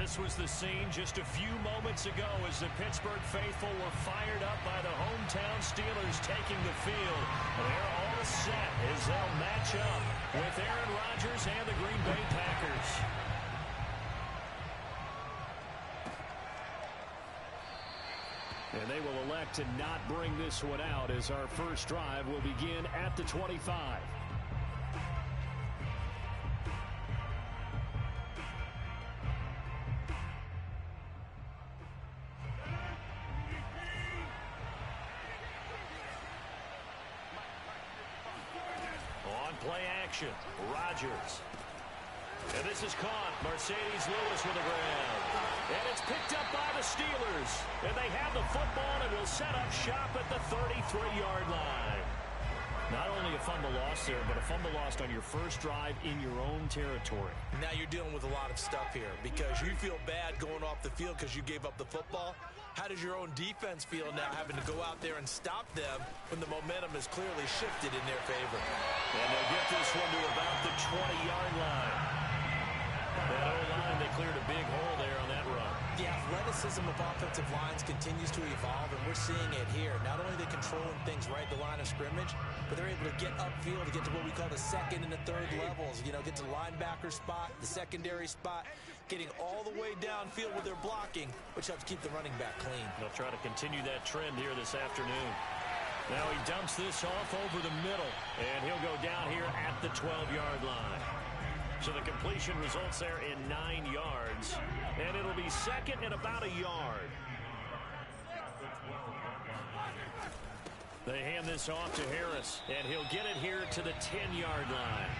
This was the scene just a few moments ago as the Pittsburgh faithful were fired up by the hometown Steelers taking the field. They're all set as they'll match up with Aaron Rodgers and the Green Bay Packers. And they will elect to not bring this one out as our first drive will begin at the 25. On play action, Rodgers. And this is caught. Mercedes Lewis with the grab. And it's picked up by the Steelers. And they have the football and will set up shop at the 33-yard line. Not only a fumble loss there, but a fumble lost on your first drive in your own territory. Now you're dealing with a lot of stuff here because you feel bad going off the field because you gave up the football. How does your own defense feel now having to go out there and stop them when the momentum is clearly shifted in their favor? And they'll get this one to about the 20-yard line. That O-line, they cleared a big hole there on that run. The athleticism of offensive lines continues to evolve, and we're seeing it here. Not only are they controlling things right at the line of scrimmage, but they're able to get upfield to get to what we call the second and the third levels. You know, get to the linebacker spot, the secondary spot, getting all the way downfield with their blocking, which helps keep the running back clean. They'll try to continue that trend here this afternoon. Now he dumps this off over the middle, and he'll go down here at the 12-yard line. So the completion results there in 9 yards, and it'll be second and about a yard. They hand this off to Harris, and he'll get it here to the 10-yard line.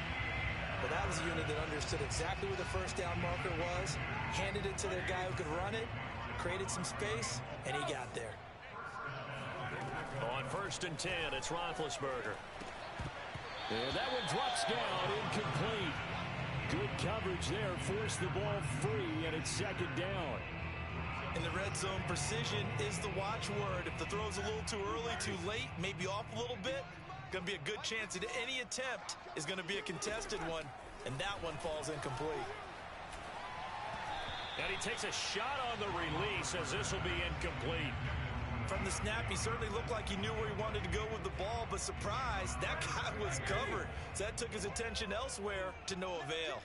Well, that was a unit that understood exactly where the first down marker was, handed it to their guy who could run it, created some space, and he got there. On 1st and 10, it's Roethlisberger. And that one drops down, incomplete. Good coverage there, forced the ball free, and it's second down. In the red zone, precision is the watchword. If the throw's a little too early, too late, maybe off a little bit, going to be a good chance that any attempt is going to be a contested one, and that one falls incomplete. And he takes a shot on the release as this will be incomplete. From the snap, he certainly looked like he knew where he wanted to go with the ball, but surprise, that guy was covered. So that took his attention elsewhere to no avail.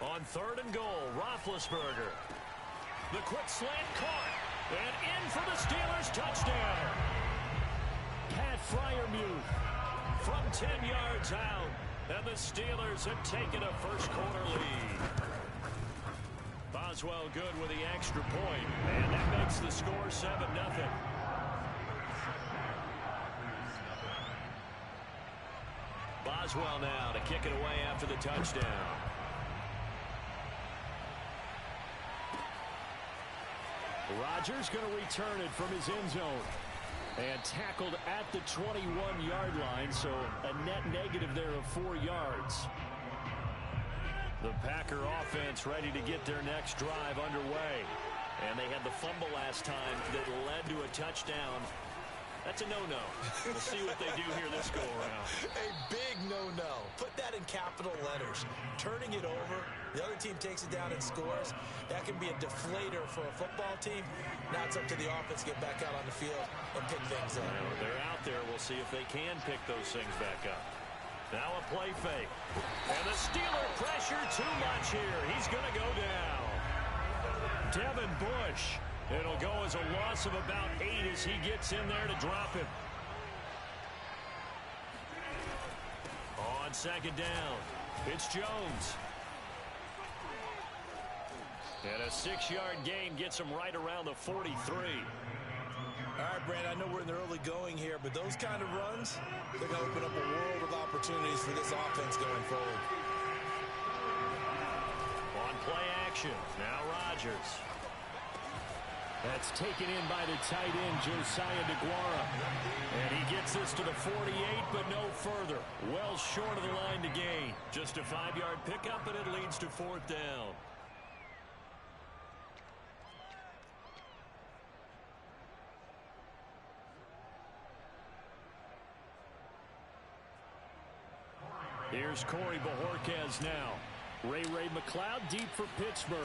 On 3rd and goal, Roethlisberger. The quick slant caught, and in for the Steelers touchdown. Pat Freiermuth from 10 yards out. And the Steelers have taken a first-quarter lead. Boswell good with the extra point, and that makes the score 7-0. Boswell now to kick it away after the touchdown. Rodgers going to return it from his end zone. And tackled at the 21-yard line, so a net negative there of 4 yards. The Packer offense ready to get their next drive underway. And they had the fumble last time that led to a touchdown. That's a no-no. We'll see what they do here this go-around. A big no-no. Put that in capital letters. Turning it over, the other team takes it down and scores. That can be a deflator for a football team. Now it's up to the offense to get back out on the field and pick things up. Well, they're out there. We'll see if they can pick those things back up. Now a play fake. And the Steeler pressure too much here. He's going to go down. Devin Bush. It'll go as a loss of about 8 as he gets in there to drop him. On 2nd down, it's Jones. And a 6-yard gain gets him right around the 43. All right, Brand, I know we're in the early going here, but those kind of runs, they're going to open up a world of opportunities for this offense going forward. On play action, now Rodgers. That's taken in by the tight end, Josiah DeGuara. And he gets this to the 48, but no further. Well short of the line to gain. Just a 5-yard pickup, and it leads to 4th down. Here's Corey Bojorquez now. Ray McLeod deep for Pittsburgh.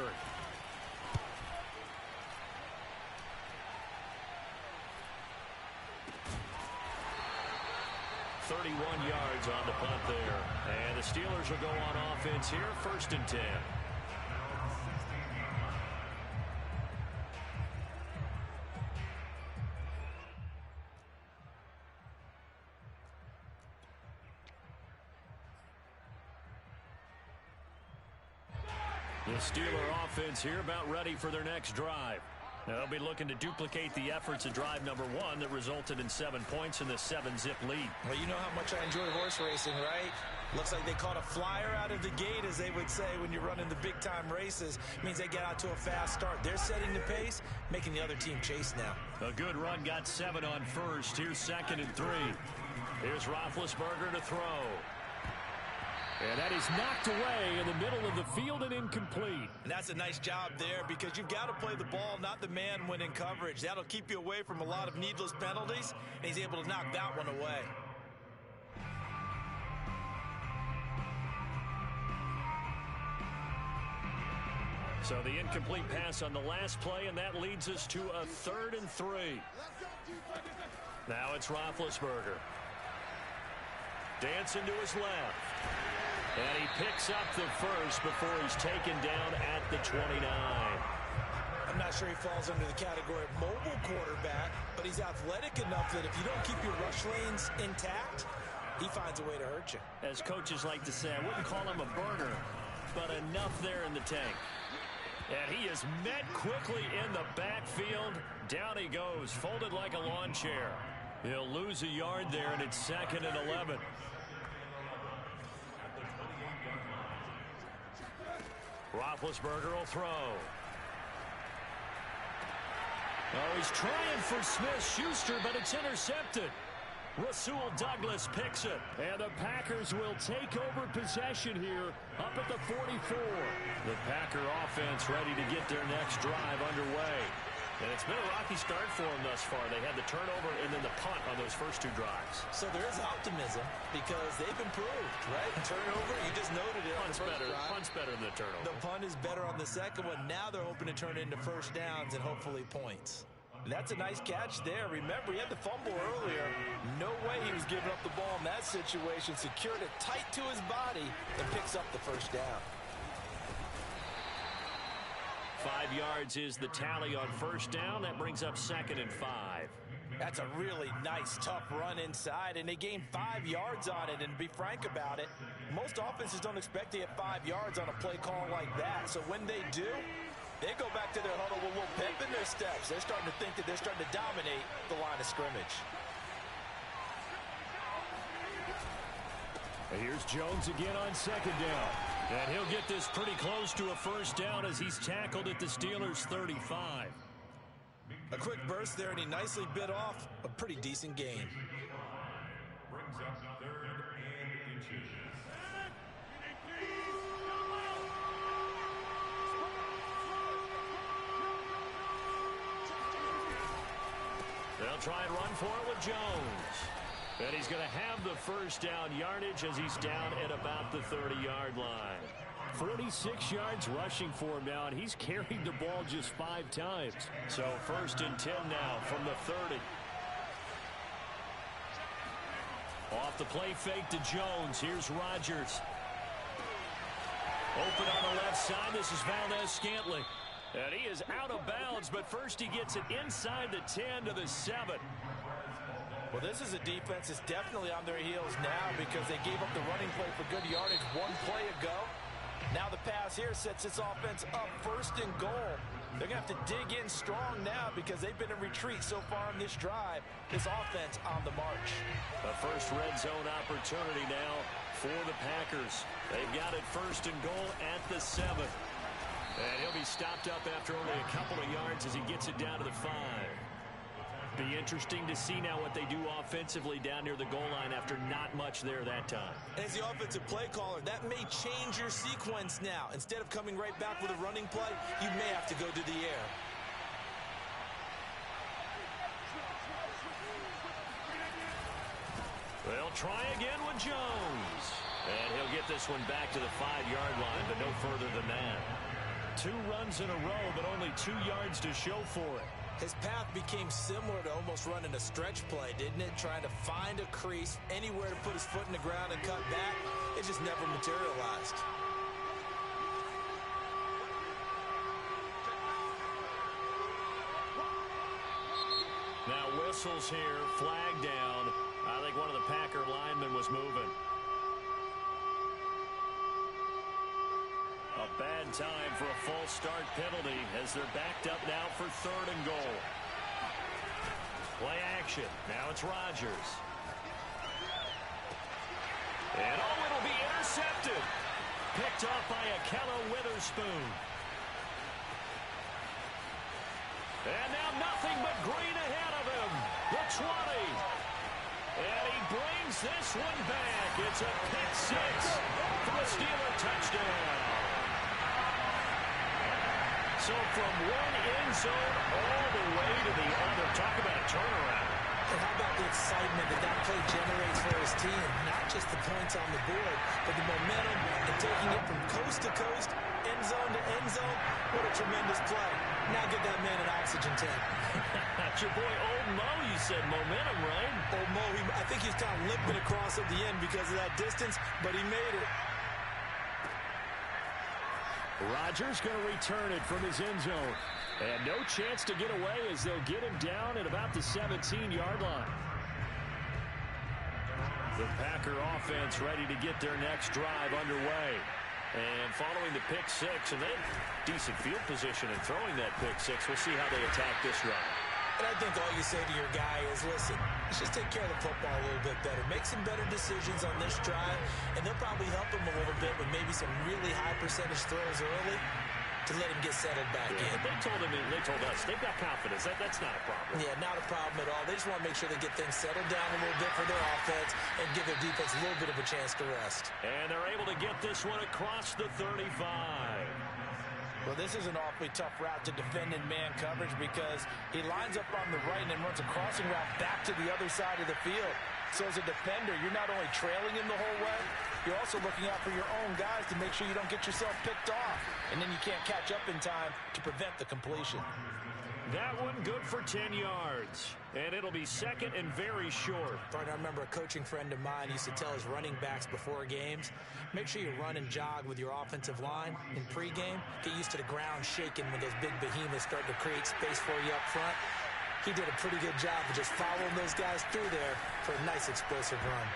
.31 yards on the punt there. And the Steelers will go on offense here, 1st and 10. The Steeler offense here about ready for their next drive. They'll be looking to duplicate the efforts of drive number 1 that resulted in 7 points in the 7-zip lead. Well, you know how much I enjoy horse racing, right? Looks like they caught a flyer out of the gate, as they would say when you're running the big-time races. It means they get out to a fast start. They're setting the pace, making the other team chase now. A good run got 7 on first. Here's 2nd and 3. Here's Roethlisberger to throw. And that is knocked away in the middle of the field and incomplete. And that's a nice job there, because you've got to play the ball, not the man when in coverage. That'll keep you away from a lot of needless penalties, and he's able to knock that one away. So the incomplete pass on the last play, and that leads us to a 3rd and 3. Now it's Roethlisberger. Dancing to his left. And he picks up the first before he's taken down at the 29. I'm not sure he falls under the category of mobile quarterback, but he's athletic enough that if you don't keep your rush lanes intact, he finds a way to hurt you. As coaches like to say, I wouldn't call him a burner, but enough there in the tank. And he is met quickly in the backfield. Down he goes, folded like a lawn chair. He'll lose a yard there, and it's 2nd and 11. Roethlisberger will throw. Oh, he's trying for Smith-Schuster, but it's intercepted. Rasul Douglas picks it. And the Packers will take over possession here up at the 44. The Packer offense ready to get their next drive underway. And it's been a rocky start for them thus far. They had the turnover and then the punt on those first 2 drives. So there is optimism because they've improved, right? Turnover, you just noted it. Punt's better than the turnover. The punt is better on the second one. Now they're hoping to turn it into first downs and hopefully points. And that's a nice catch there. Remember, he had the fumble earlier. No way he was giving up the ball in that situation. Secured it tight to his body and picks up the first down. 5 yards is the tally on first down. That brings up 2nd and 5. That's a really nice, tough run inside, and they gained 5 yards on it. And to be frank about it, most offenses don't expect to get 5 yards on a play call like that. So when they do, they go back to their huddle with a little pep in their steps. They're starting to think that they're starting to dominate the line of scrimmage. And here's Jones again on 2nd down. And he'll get this pretty close to a first down as he's tackled at the Steelers' 35. A quick burst there, and he nicely bit off a pretty decent gain. Brings up 3rd and inches. They'll try and run for it with Jones. And he's going to have the first down yardage as he's down at about the 30-yard line. 46 yards rushing for him now, and he's carried the ball just 5 times. So 1st and 10 now from the 30. Off the play fake to Jones. Here's Rodgers. Open on the left side. This is Valdez-Scantling. And he is out of bounds, but first he gets it inside the 10 to the 7. Well, this is a defense that's definitely on their heels now because they gave up the running play for good yardage 1 play ago. Now the pass here sets this offense up 1st and goal. They're going to have to dig in strong now because they've been in retreat so far on this drive. This offense on the march. A first red zone opportunity now for the Packers. They've got it 1st and goal at the 7. And he'll be stopped up after only a couple of yards as he gets it down to the 5. Be interesting to see now what they do offensively down near the goal line after not much there that time. As the offensive play caller, that may change your sequence now. Instead of coming right back with a running play, you may have to go to the air. They'll try again with Jones. And he'll get this one back to the 5-yard line, but no further than that. 2 runs in a row, but only 2 yards to show for it. His path became similar to almost running a stretch play, didn't it? Trying to find a crease, anywhere to put his foot in the ground and cut back. It just never materialized. Now whistles here, flag down. I think one of the Packer linemen was moving. A bad time for a false start penalty as they're backed up now for 3rd and goal. Play action. Now it's Rodgers. And it'll be intercepted. Picked off by Akello Witherspoon. And now nothing but green ahead of him. The 20. And he brings this one back. It's a pick 6 for a Steeler touchdown. So from one end zone all the way to the other. Talk about a turnaround. And how about the excitement that play generates for his team? Not just the points on the board, but the momentum and taking it from coast to coast, end zone to end zone. What a tremendous play. Now get that man an oxygen tank. That's your boy Old Mo, you said momentum, right? Old Mo, I think he was kind of limping across at the end because of that distance, but he made it. Rodgers going to return it from his end zone. And no chance to get away as they'll get him down at about the 17-yard line. The Packer offense ready to get their next drive underway. And following the pick 6, and they have decent field position in throwing that pick 6. We'll see how they attack this drive. And I think all you say to your guy is, listen, let's just take care of the football a little bit better. Make some better decisions on this drive, and they'll probably help him a little bit with maybe some really high percentage throws early to let him get settled back in. But they told us they've got confidence. That's not a problem. Yeah, not a problem at all. They just want to make sure they get things settled down a little bit for their offense and give their defense a little bit of a chance to rest. And they're able to get this one across the 35. Well, this is an awfully tough route to defend in man coverage because he lines up on the right and then runs a crossing route back to the other side of the field. So as a defender, you're not only trailing him the whole way, you're also looking out for your own guys to make sure you don't get yourself picked off. And then you can't catch up in time to prevent the completion. That one good for 10 yards. And it'll be 2nd and very short. I remember a coaching friend of mine used to tell his running backs before games, make sure you run and jog with your offensive line in pregame. Get used to the ground shaking when those big behemoths start to create space for you up front. He did a pretty good job of just following those guys through there for a nice explosive run.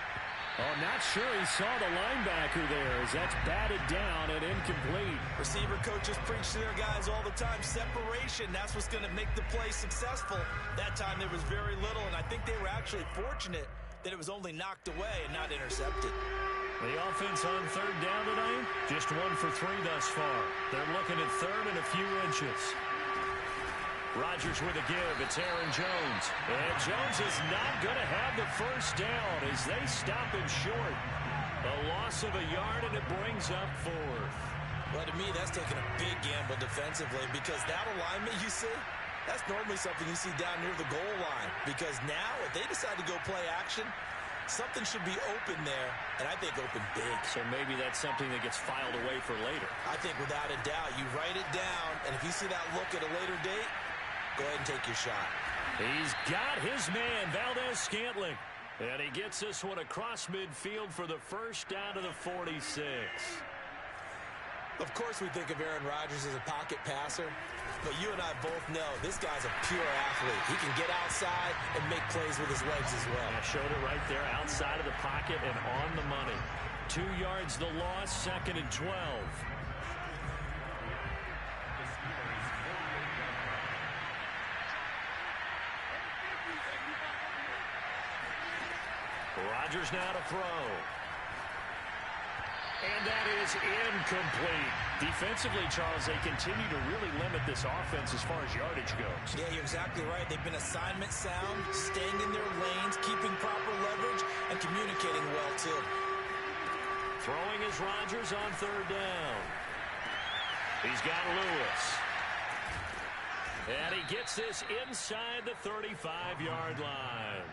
Oh, not sure he saw the linebacker there as that's batted down and incomplete. Receiver coaches preach to their guys all the time. Separation, that's what's going to make the play successful. That time there was very little, and I think they were actually fortunate that it was only knocked away and not intercepted. The offense on 3rd down tonight, just 1 for 3 thus far. They're looking at 3rd and a few inches. Rodgers with a give. It's Aaron Jones. And Jones is not going to have the first down as they stop him short. A loss of a yard, and it brings up 4th. Well, to me, that's taking a big gamble defensively because that alignment you see, that's normally something you see down near the goal line. Because now, if they decide to go play action, something should be open there, and I think open big. So maybe that's something that gets filed away for later. I think without a doubt, you write it down, and if you see that look at a later date, go ahead and take your shot. He's got his man, Valdez-Scantling. And he gets this one across midfield for the first down to the 46. Of course we think of Aaron Rodgers as a pocket passer, but you and I both know this guy's a pure athlete. He can get outside and make plays with his legs as well. I showed it right there, outside of the pocket and on the money. 2 yards the loss, 2nd and 12. Rodgers now to throw. And that is incomplete. Defensively, Charles, they continue to really limit this offense as far as yardage goes. Yeah, you're exactly right. They've been assignment sound, staying in their lanes, keeping proper leverage, and communicating well, too. Throwing is Rodgers on 3rd down. He's got Lewis. And he gets this inside the 35-yard line.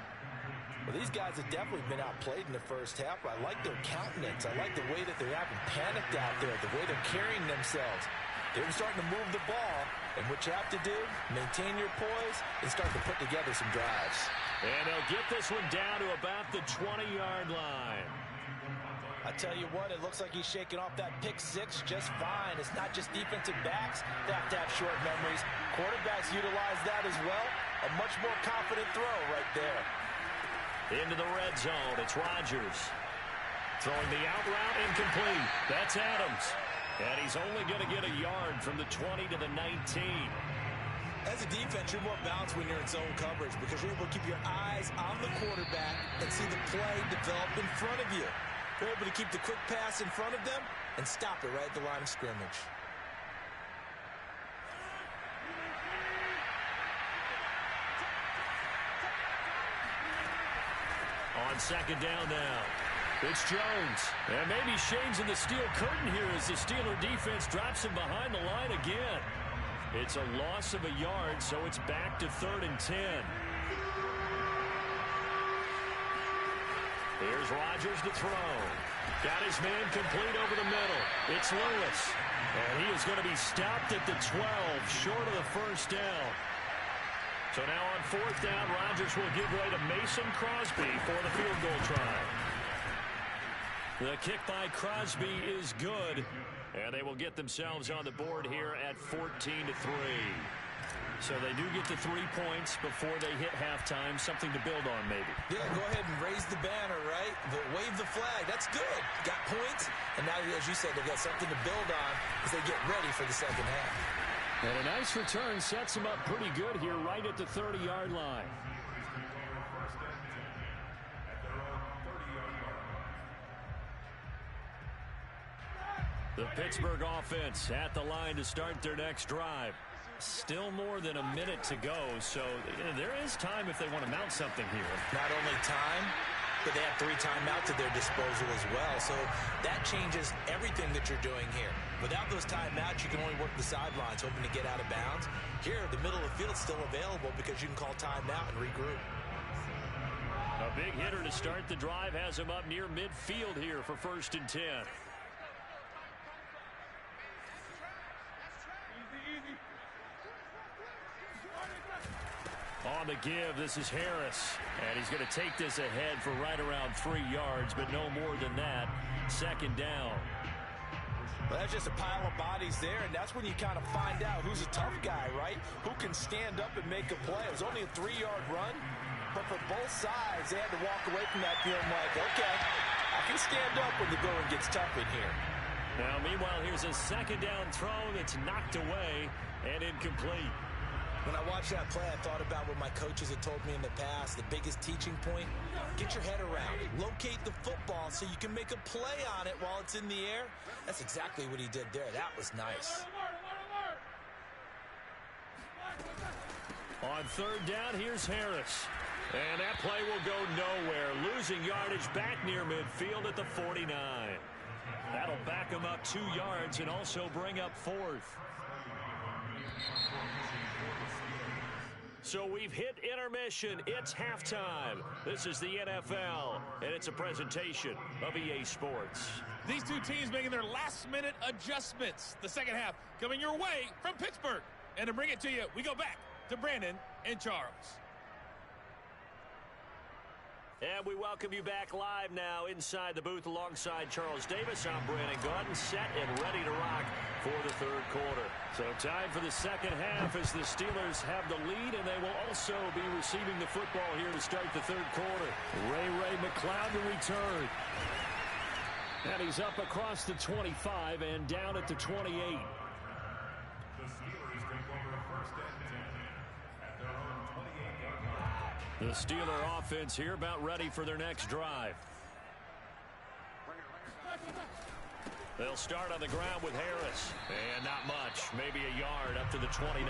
Well, these guys have definitely been outplayed in the first half. I like their countenance. I like the way that they haven't panicked out there, the way they're carrying themselves. They're starting to move the ball, and what you have to do, maintain your poise and start to put together some drives. And they'll get this one down to about the 20-yard line. I tell you what, it looks like he's shaking off that pick six just fine. It's not just defensive backs that have to have short memories. Quarterbacks utilize that as well. A much more confident throw right there. Into the red zone, it's Rodgers. Throwing the out route, incomplete. That's Adams. And he's only going to get a yard from the 20 to the 19. As a defense, you're more balanced when you're in zone coverage because you're able to keep your eyes on the quarterback and see the play develop in front of you. You're able to keep the quick pass in front of them and stop it right at the line of scrimmage. On second down now, it's Jones. And maybe Shane's in the steel curtain here as the Steeler defense drops him behind the line again. It's a loss of a yard, so it's back to 3rd and 10. Here's Rodgers to throw. Got his man complete over the middle. It's Lewis. And he is going to be stopped at the 12, short of the first down. So now on 4th down, Rodgers will give way to Mason Crosby for the field goal try. The kick by Crosby is good, and they will get themselves on the board here at 14-3. So they do get the 3 points before they hit halftime, something to build on maybe. Yeah, go ahead and raise the banner, right? But wave the flag. That's good. Got points, and now, as you said, they've got something to build on as they get ready for the second half. And a nice return sets them up pretty good here right at the 30-yard line. The Pittsburgh offense at the line to start their next drive. Still more than a minute to go, so there is time if they want to mount something here. Not only time, but they have 3 timeouts at their disposal as well. So that changes everything that you're doing here. Without those timeouts, you can only work the sidelines, hoping to get out of bounds. Here, the middle of the field is still available because you can call timeout and regroup. A big hitter to start the drive has him up near midfield here for 1st and 10. On the give, this is Harris. And he's going to take this ahead for right around 3 yards, but no more than that. 2nd down. Well, that's just a pile of bodies there, and that's when you kind of find out who's a tough guy, right? Who can stand up and make a play. It was only a 3-yard run, but for both sides, they had to walk away from that feeling like, okay, I can stand up when the going gets tough in here. Now, meanwhile, here's a 2nd down throw that's knocked away and incomplete. When I watched that play, I thought about what my coaches had told me in the past. The biggest teaching point, get your head around it. Locate the football so you can make a play on it while it's in the air. That's exactly what he did there. That was nice. On 3rd down, here's Harris. And that play will go nowhere. Losing yardage back near midfield at the 49. That'll back him up 2 yards and also bring up 4th. So we've hit intermission. It's halftime. This is the NFL, and it's a presentation of EA Sports. These two teams making their last-minute adjustments. The second half coming your way from Pittsburgh. And to bring it to you, we go back to Brandon and Charles. And we welcome you back live now inside the booth alongside Charles Davis. I'm Brandon Gaudin, set and ready to rock for the 3rd quarter. So time for the second half as the Steelers have the lead, and they will also be receiving the football here to start the 3rd quarter. Ray McCloud to return. And he's up across the 25 and down at the 28. The Steelers take over 1st and 10 at their own 28-yard line. The Steeler offense here about ready for their next drive. They'll start on the ground with Harris. And not much, maybe a yard up to the 29.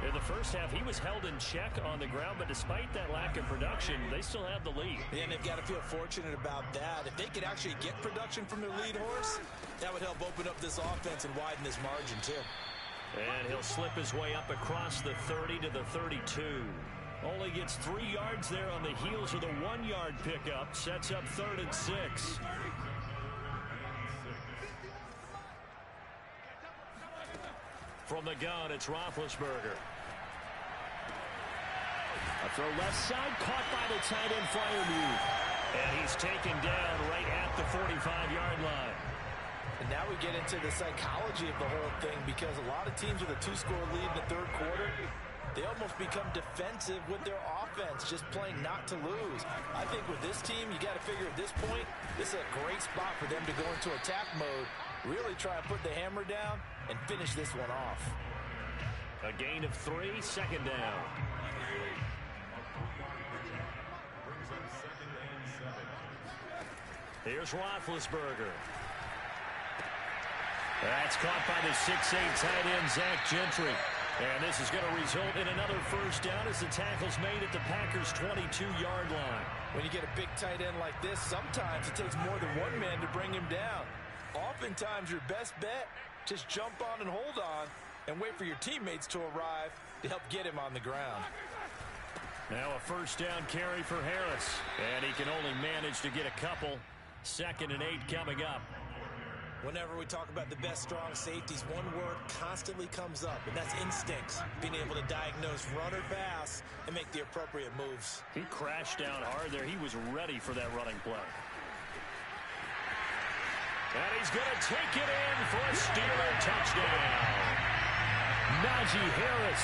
In the first half, he was held in check on the ground, but despite that lack of production, they still have the lead. Yeah, and they've got to feel fortunate about that. If they could actually get production from their lead horse, that would help open up this offense and widen this margin, too. And he'll slip his way up across the 30 to the 32. Only gets 3 yards there on the heels of the 1-yard pickup. Sets up 3rd and 6. From the gun, it's Roethlisberger. A throw left side, caught by the tight end Freiermuth. And he's taken down right at the 45-yard line. And now we get into the psychology of the whole thing, because a lot of teams with a 2-score lead in the third quarter, they almost become defensive with their offense, just playing not to lose. I think with this team, you got to figure at this point, this is a great spot for them to go into attack mode, really try to put the hammer down and finish this one off. A gain of 3, 2nd down. Here's Roethlisberger. That's caught by the 6'8 tight end, Zach Gentry. And this is going to result in another 1st down as the tackle's made at the Packers' 22-yard line. When you get a big tight end like this, sometimes it takes more than one man to bring him down. Oftentimes, your best bet, just jump on and hold on and wait for your teammates to arrive to help get him on the ground. Now a 1st down carry for Harris. And he can only manage to get a couple. 2nd and 8 coming up. Whenever we talk about the best strong safeties, one word constantly comes up, and that's instincts. Being able to diagnose run or pass and make the appropriate moves. He crashed down hard there. He was ready for that running play. And he's going to take it in for a Steeler touchdown. Najee Harris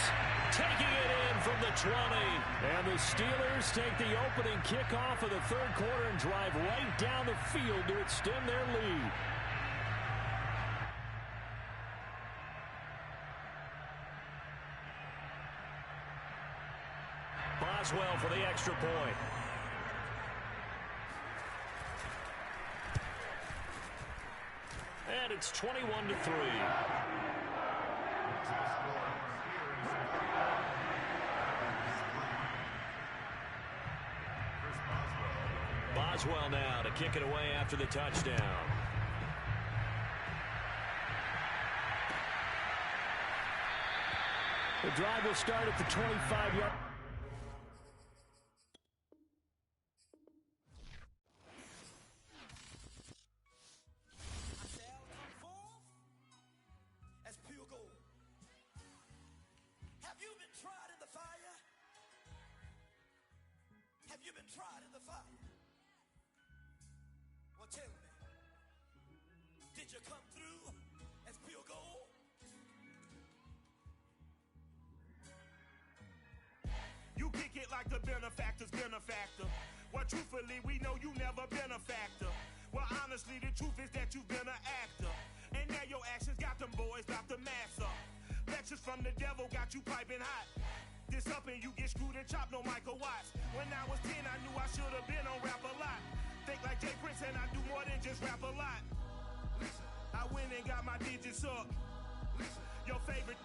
taking it in from the 20. And the Steelers take the opening kickoff of the third quarter and drive right down the field to extend their lead. Boswell for the extra point. And it's 21-3. Boswell now to kick it away after the touchdown. The drive will start at the 25-yard. Have you been tried in the fire? Well, tell me, did you come through as pure gold? You kick it like the benefactor's benefactor. Well, truthfully, we know you never been a factor. Well, honestly, the truth is that you've been an actor. And now your actions got them boys dropped the mask up. Lectures from the devil got you piping hot. This up and you get screwed and chopped, no Michael Watts. When I was 10, I knew I should have been on rap a lot. Think like Jay Prince and I do more than just rap a lot. Listen, I went and got my digits up. Listen, your favorite,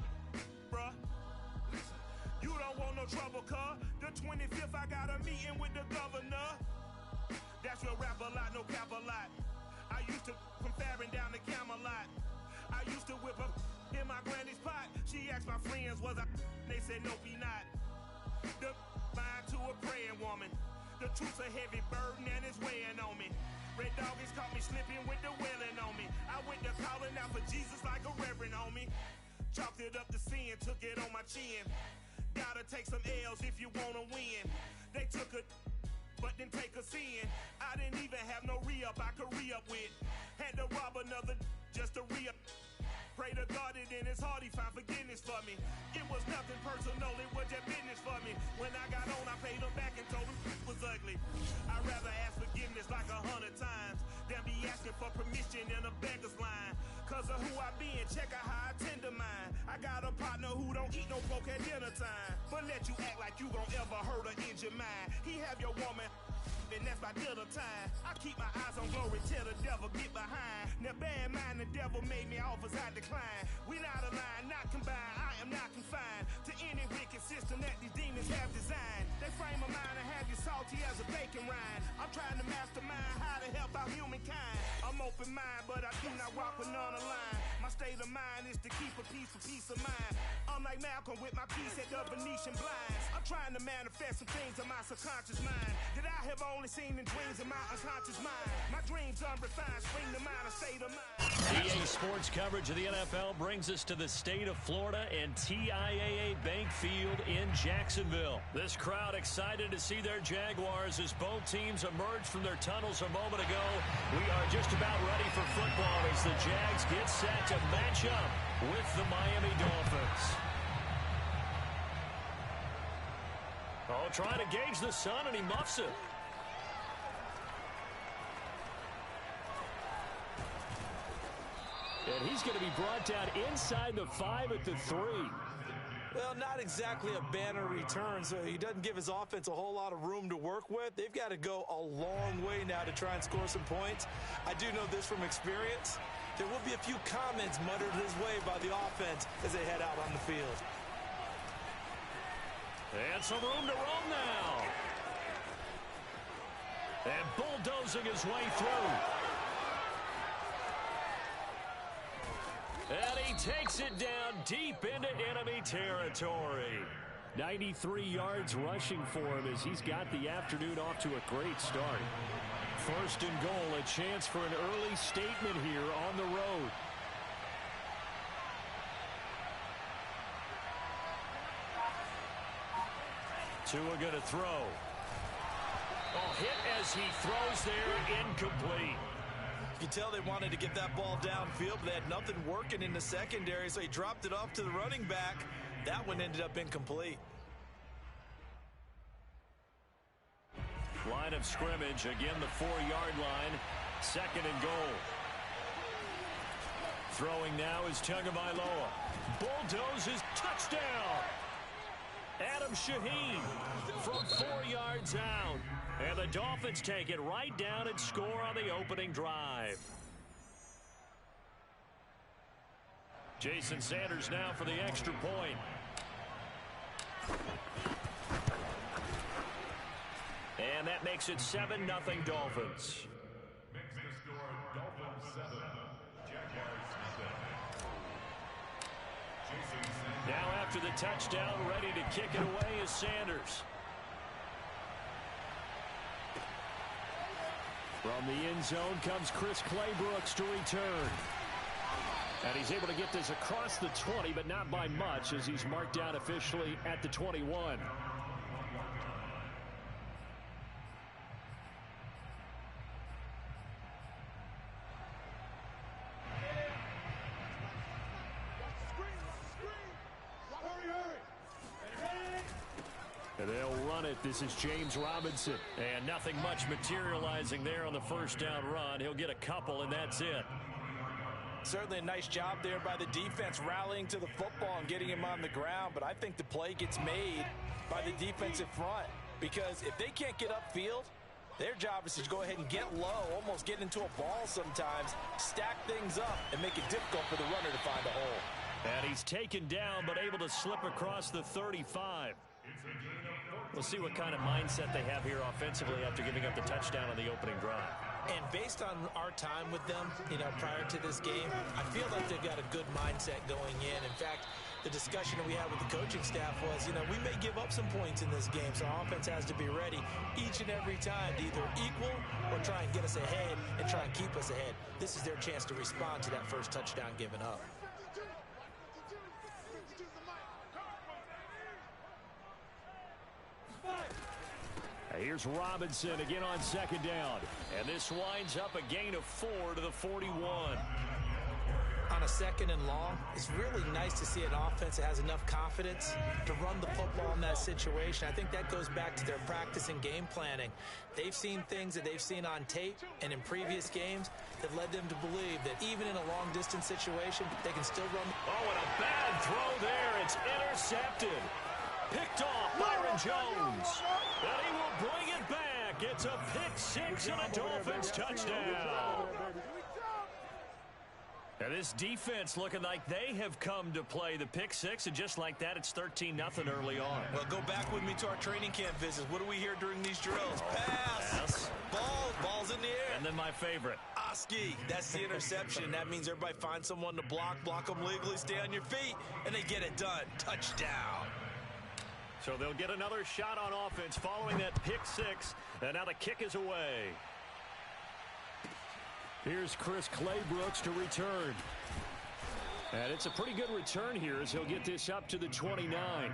bruh. Listen, you don't want no trouble, cuz. The 25th, I got a meeting with the governor. That's real rap a lot, no cap a lot. I used to from Farron down to Camelot. I used to whip up in my granny's pot. She asked my friends, was I? They said, no, be not. The mind to a praying woman. The truth's a heavy burden and it's weighing on me. Red Dog has caught me slipping with the wailing on me. I went to calling out for Jesus like a reverend on me. Chalked it up to sin, took it on my chin. Gotta take some L's if you wanna win. They took a but didn't take a sin. I didn't even have no re-up I could re-up with. Had to rob another just to re-up. Pray to God that in his heart he found forgiveness for me. It was nothing personal, it was just business for me. When I got on, I paid him back and told him it was ugly. I'd rather ask forgiveness like 100 times than be asking for permission in a beggar's line. Cause of who I be and check out how I tend to mine. I got a partner who don't eat no folk at dinner time, but let you act like you gon' ever hurt or injure mine. He have your woman and that's by dinner time. I keep my eyes on glory till the devil get behind. Now bear in mind the devil made me offers I decline. We not aligned, not combined, I am not confined to any wicked system that these demons have designed. They frame a mind and have you salty as a bacon rind. I'm trying to mastermind how to help out humankind. I'm open mind, but I do not walk with none aligned. My state state of mind is to keep a peace of mind. I'm like Malcolm with my piece at the Venetian blinds. I'm trying to manifest some things in my subconscious mind that I have only seen in dreams in my unconscious mind. My dreams unrefined, spring to mind, a state of mind. EA Sports coverage of the NFL brings us to the state of Florida and TIAA Bank Field in Jacksonville. This crowd excited to see their Jaguars as both teams emerged from their tunnels a moment ago. We are just about ready for football as the Jags get set to match up with the Miami Dolphins. Oh, trying to gauge the sun, and he muffs it. And he's going to be brought down inside the 5 at the 3. Well, not exactly a banner return, so he doesn't give his offense a whole lot of room to work with. They've got to go a long way now to try and score some points. I do know this from experience. There will be a few comments muttered his way by the offense as they head out on the field. And some room to roam now. And bulldozing his way through. And he takes it down deep into enemy territory. 93 yards rushing for him as he's got the afternoon off to a great start. First and goal, a chance for an early statement here on the road. Tua going to throw. Oh, hit as he throws there, incomplete. You can tell they wanted to get that ball downfield, but they had nothing working in the secondary, so he dropped it off to the running back. That one ended up incomplete. Line of scrimmage, again the 4-yard line, second and goal. Throwing now is Tagovailoa. Bulldozes, touchdown! Adam Shaheen from 4 yards out. And the Dolphins take it right down and score on the opening drive. Jason Sanders now for the extra point. And that makes it 7-0 Dolphins. Makes the score Dolphins 7, Jaguars 7. Now after the touchdown, ready to kick it away is Sanders. From the end zone comes Chris Claybrooks to return. And he's able to get this across the 20, but not by much as he's marked down officially at the 21. And they'll run it. This is James Robinson. And nothing much materializing there on the first down run. He'll get a couple, and that's it. Certainly a nice job there by the defense rallying to the football and getting him on the ground. But I think the play gets made by the defensive front. Because if they can't get upfield, their job is to go ahead and get low, almost get into a ball sometimes, stack things up, and make it difficult for the runner to find a hole. And he's taken down, but able to slip across the 35. We'll see what kind of mindset they have here offensively after giving up the touchdown on the opening drive. And based on our time with them, prior to this game, I feel like they've got a good mindset going in. In fact, the discussion that we had with the coaching staff was, we may give up some points in this game, so our offense has to be ready each and every time to either equal or try and get us ahead and try and keep us ahead. This is their chance to respond to that first touchdown given up. Here's Robinson again on second down. And this winds up a gain of 4 to the 41. On a second and long, it's really nice to see an offense that has enough confidence to run the football in that situation. I think that goes back to their practice and game planning. They've seen things that they've seen on tape and in previous games that led them to believe that even in a long-distance situation, they can still run. Oh, and a bad throw there. It's intercepted. Picked off Byron Jones. And he will bring it back. It's a pick six and a Dolphins touchdown. And this defense looking like they have come to play the pick six, and just like that, it's 13-0 early on. Well, go back with me to our training camp visits. What do we hear during these drills? Pass. Pass. Balls in the air. And then my favorite. Broski. That's the interception. That means everybody finds someone to block them legally, stay on your feet, and they get it done. Touchdown. So they'll get another shot on offense following that pick six, and now the kick is away. Here's Chris Claybrooks to return. And it's a pretty good return here as he'll get this up to the 29.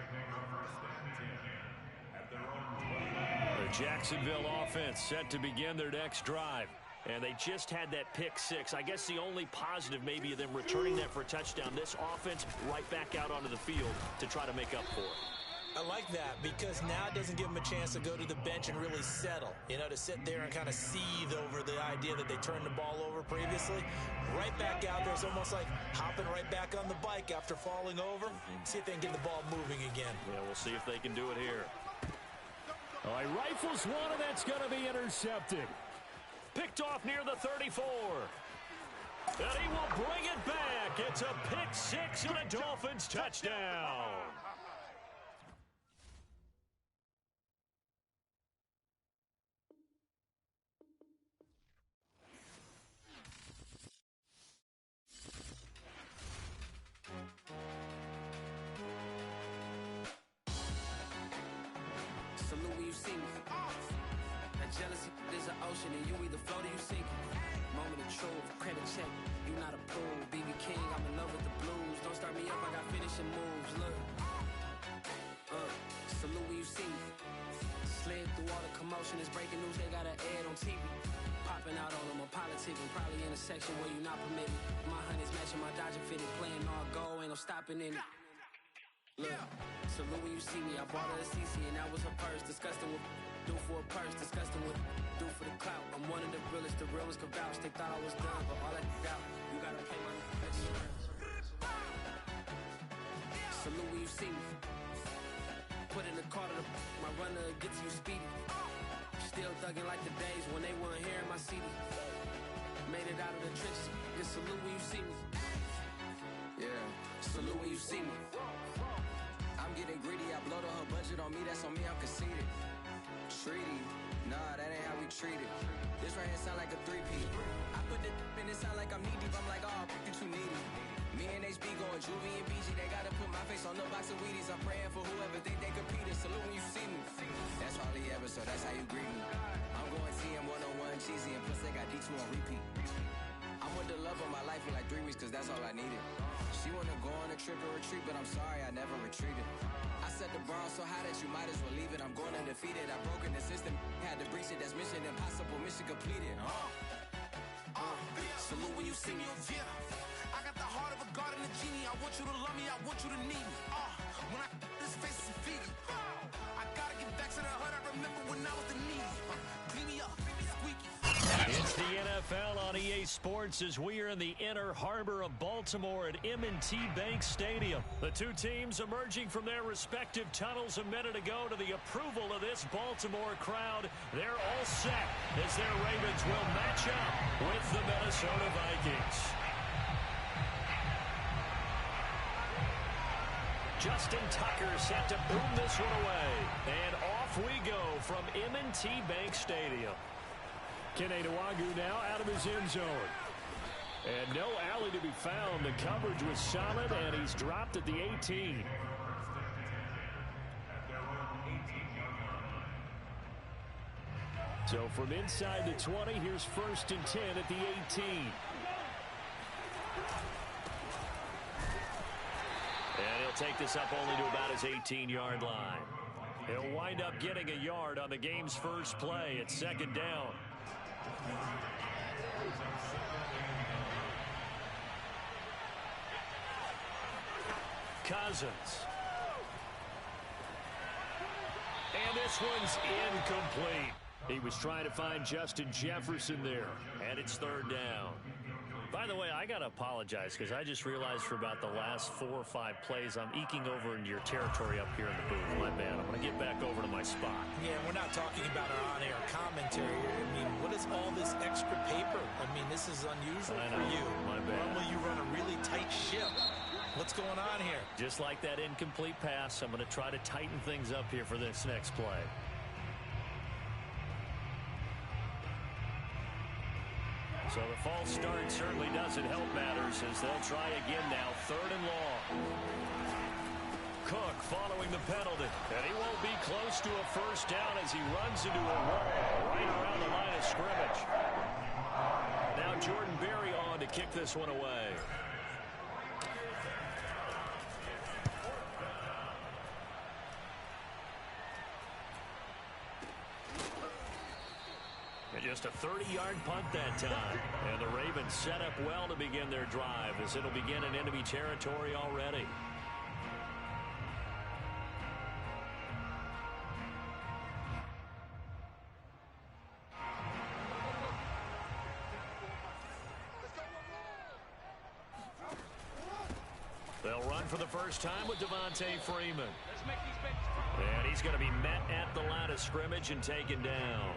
The Jacksonville offense set to begin their next drive. And they just had that pick six. I guess the only positive maybe of them returning that for a touchdown. This offense right back out onto the field to try to make up for it. I like that because now it doesn't give them a chance to go to the bench and really settle. You know, to sit there and kind of seethe over the idea that they turned the ball over previously. Right back out there. It's almost like hopping right back on the bike after falling over. See if they can get the ball moving again. Yeah, we'll see if they can do it here. All right, rifles one, and that's going to be intercepted. Picked off near the 34. And he will bring it back. It's a pick six and a Dolphins touchdown. Salute when you see me. That jealousy is an ocean, and you either float or you sink. Moment of truth, credit check. You not approved. BB King, I'm in love with the blues. Don't start me up, I got finishing moves. Look. Salute when you see me. Slid through all the commotion. It's breaking news, they got an ad on TV. Popping out on them, I'm politicking. Probably in a section where you not permitted. My honey's matching my Dodger fitted. Playing all go, ain't no stopping in it. Look, salute when you see me. I bought her a CC and that was her purse. Disgusting with do for a purse. Disgusting with do for the clout. I'm one of the realest. The realest could vouch. They thought I was done, but all I got, you gotta pay my insurance. Salute when you see me. Put in the car to my runner gets you speedy. Still thugging like the days when they weren't here in my city. Made it out of the trenches. Just salute when you see me. Yeah, salute when you see me. I'm getting greedy, I blow the whole budget on me, that's on me, I'm conceited. Treaty, nah, that ain't how we treat it. This right here sound like a three-peat. I put the in it sound like I'm knee-deep, I'm like, oh, you too needy. Me and HB going Juvie and BG, they gotta put my face on no box of Wheaties. I'm praying for whoever think they competed, salute when you see me. That's all he ever, so that's how you greet me. I'm going TM 101 cheesy, and plus they got D2 on repeat. I'm with the love of my life for like 3 weeks, cause that's all I needed. She wanna go on a trip or retreat, but I'm sorry, I never retreated. I set the bar so high that you might as well leave it. I'm going undefeated, I've broken the system, had to breach it, that's mission impossible, mission completed. Salute when you see me. I got the heart of a god and a genie. I want you to love me, I want you to need me. When I this face is Fiji. I gotta get back to the hood. I remember when I was the needy. Clean me up, squeaky. It's the NFL on EA Sports as we are in the inner harbor of Baltimore at M&T Bank Stadium. The two teams emerging from their respective tunnels a minute ago to the approval of this Baltimore crowd. They're all set as their Ravens will match up with the Minnesota Vikings. Justin Tucker set to boom this one away. And off we go from M&T Bank Stadium. Kene Nwangwu now out of his end zone. And no alley to be found. The coverage was solid, and he's dropped at the 18. So from inside the 20, here's 1st and 10 at the 18. And he'll take this up only to about his 18-yard line. He'll wind up getting a yard on the game's first play at 2nd down. Cousins. And this one's incomplete. He was trying to find Justin Jefferson there, and it's 3rd down. By the way, I got to apologize because I just realized for about the last 4 or 5 plays, I'm eking over into your territory up here in the booth. My bad. I'm going to get back over to my spot. Yeah, we're not talking about our on-air commentary. I mean, what is all this extra paper? I mean, this is unusual for you. My bad. Normally you run a really tight ship. What's going on here? Just like that incomplete pass, I'm going to try to tighten things up here for this next play. So the false start certainly doesn't help matters as they'll try again now. 3rd and long. Cook following the penalty. And he won't be close to a first down as he runs into a wall right around the line of scrimmage. Now Jordan Berry on to kick this one away. And just a 30-yard punt that time. And the Ravens set up well to begin their drive as it'll begin in enemy territory already. They'll run for the first time with Devontae Freeman. And he's going to be met at the line of scrimmage and taken down.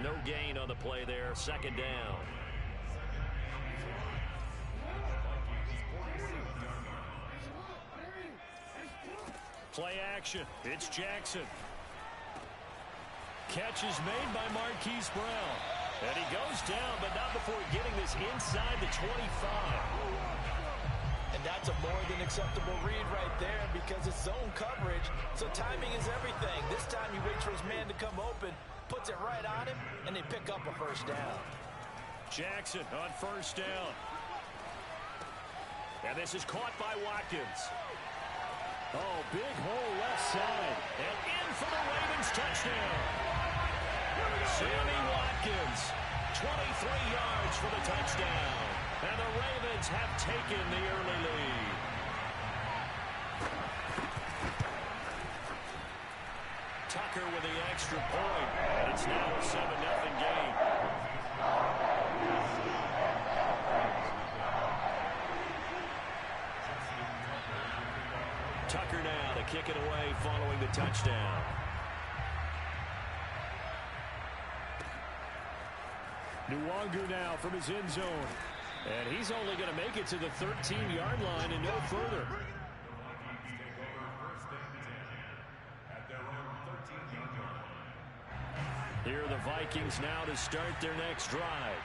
No gain on the play there. 2nd down. Play action. It's Jackson. Catch is made by Marquise Brown. And he goes down, but not before getting this inside the 25. And that's a more than acceptable read right there because it's zone coverage. So timing is everything. This time he waits for his man to come open, puts it right on him, and they pick up a first down. Jackson on first down. And this is caught by Watkins. Oh, big hole left side. And in for the Ravens touchdown. Sammy Watkins, 23 yards for the touchdown. And the Ravens have taken the early lead. Tucker with the extra point. And it's now a 7-0 game. Tucker now to kick it away following the touchdown. Nwangu now from his end zone. And he's only going to make it to the 13-yard line and no further. Here are the Vikings now to start their next drive.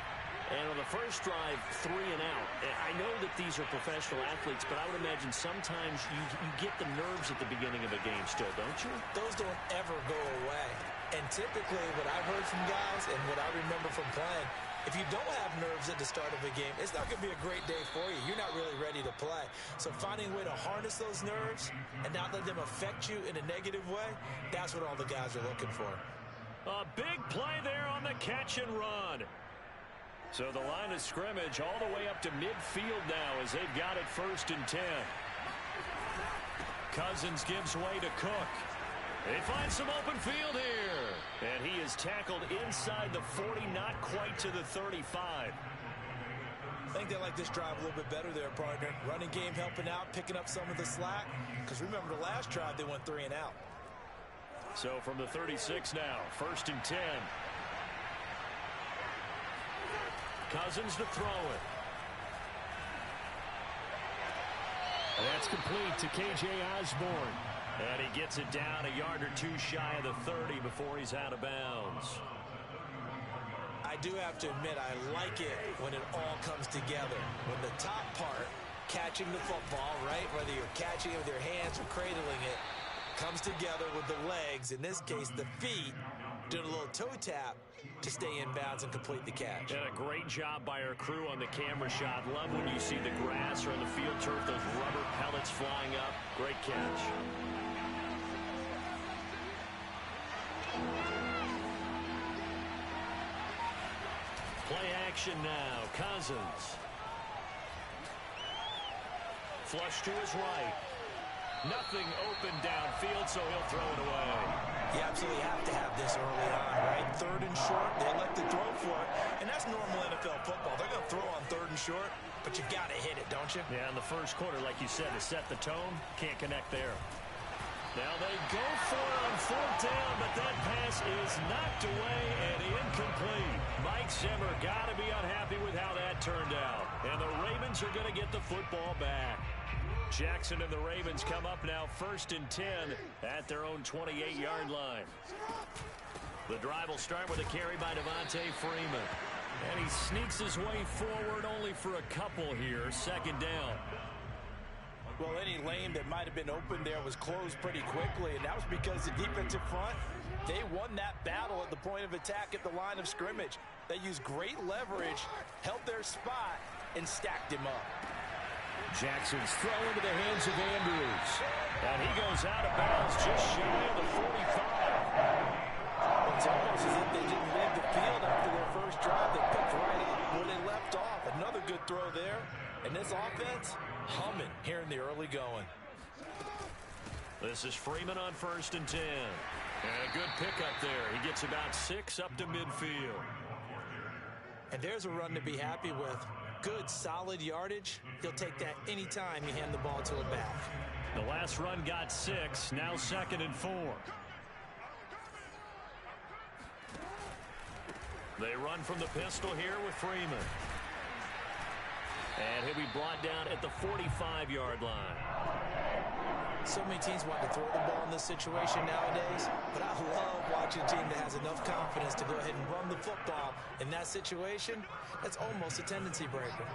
And on the first drive, 3 and out. I know that these are professional athletes, but I would imagine sometimes you get the nerves at the beginning of a game still, don't you? Those don't ever go away. And typically what I've heard from guys and what I remember from playing, if you don't have nerves at the start of a game, it's not going to be a great day for you. You're not really ready to play. So finding a way to harness those nerves and not let them affect you in a negative way, that's what all the guys are looking for. A big play there on the catch and run. So the line of scrimmage all the way up to midfield now as they've got it 1st and 10. Cousins gives way to Cook. They find some open field here. And he is tackled inside the 40, not quite to the 35. I think they like this drive a little bit better there, partner. Running game helping out, picking up some of the slack. Because remember the last drive, they went 3 and out. So from the 36 now, 1st and 10. Cousins to throw it. And that's complete to K.J. Osborne. And he gets it down a yard or 2 shy of the 30 before he's out of bounds. I do have to admit, I like it when it all comes together. When the top part, catching the football, right, whether you're catching it with your hands or cradling it, comes together with the legs, in this case the feet, doing a little toe tap to stay in bounds and complete the catch. And a great job by our crew on the camera shot. Love when you see the grass or on the field turf, those rubber pellets flying up. Great catch. Play action now. Cousins. Flush to his right. Nothing open downfield, so he'll throw it away. You absolutely have to have this early on, right? 3rd and short, they elect to throw for it. And that's normal NFL football. They're going to throw on 3rd and short, but you got to hit it, don't you? Yeah, in the first quarter, like you said, to set the tone, can't connect there. Now they go for it on 4th down, but that pass is knocked away and incomplete. Mike Zimmer got to be unhappy with how that turned out. And the Ravens are going to get the football back. Jackson and the Ravens come up now 1st and 10 at their own 28-yard line. The drive will start with a carry by Devontae Freeman. And he sneaks his way forward only for a couple here. Second down. Well, any lane that might have been open there was closed pretty quickly, and that was because the defensive front, they won that battle at the point of attack at the line of scrimmage. They used great leverage, held their spot, and stacked him up. Jackson's throw into the hands of Andrews. And he goes out of bounds just shy of the 45. It's almost as if they didn't leave the field after their first drive. They picked right up where they left off. Another good throw there. And this offense, humming here in the early going. This is Freeman on 1st and 10. And a good pickup there. He gets about 6 up to midfield. And there's a run to be happy with. Good, solid yardage. He'll take that anytime you hand the ball to a back. The last run got 6. Now 2nd and 4. They run from the pistol here with Freeman. And he'll be brought down at the 45-yard line. So many teams want to throw the ball in this situation nowadays, but I love watching a team that has enough confidence to go ahead and run the football. In that situation, that's almost a tendency breaker.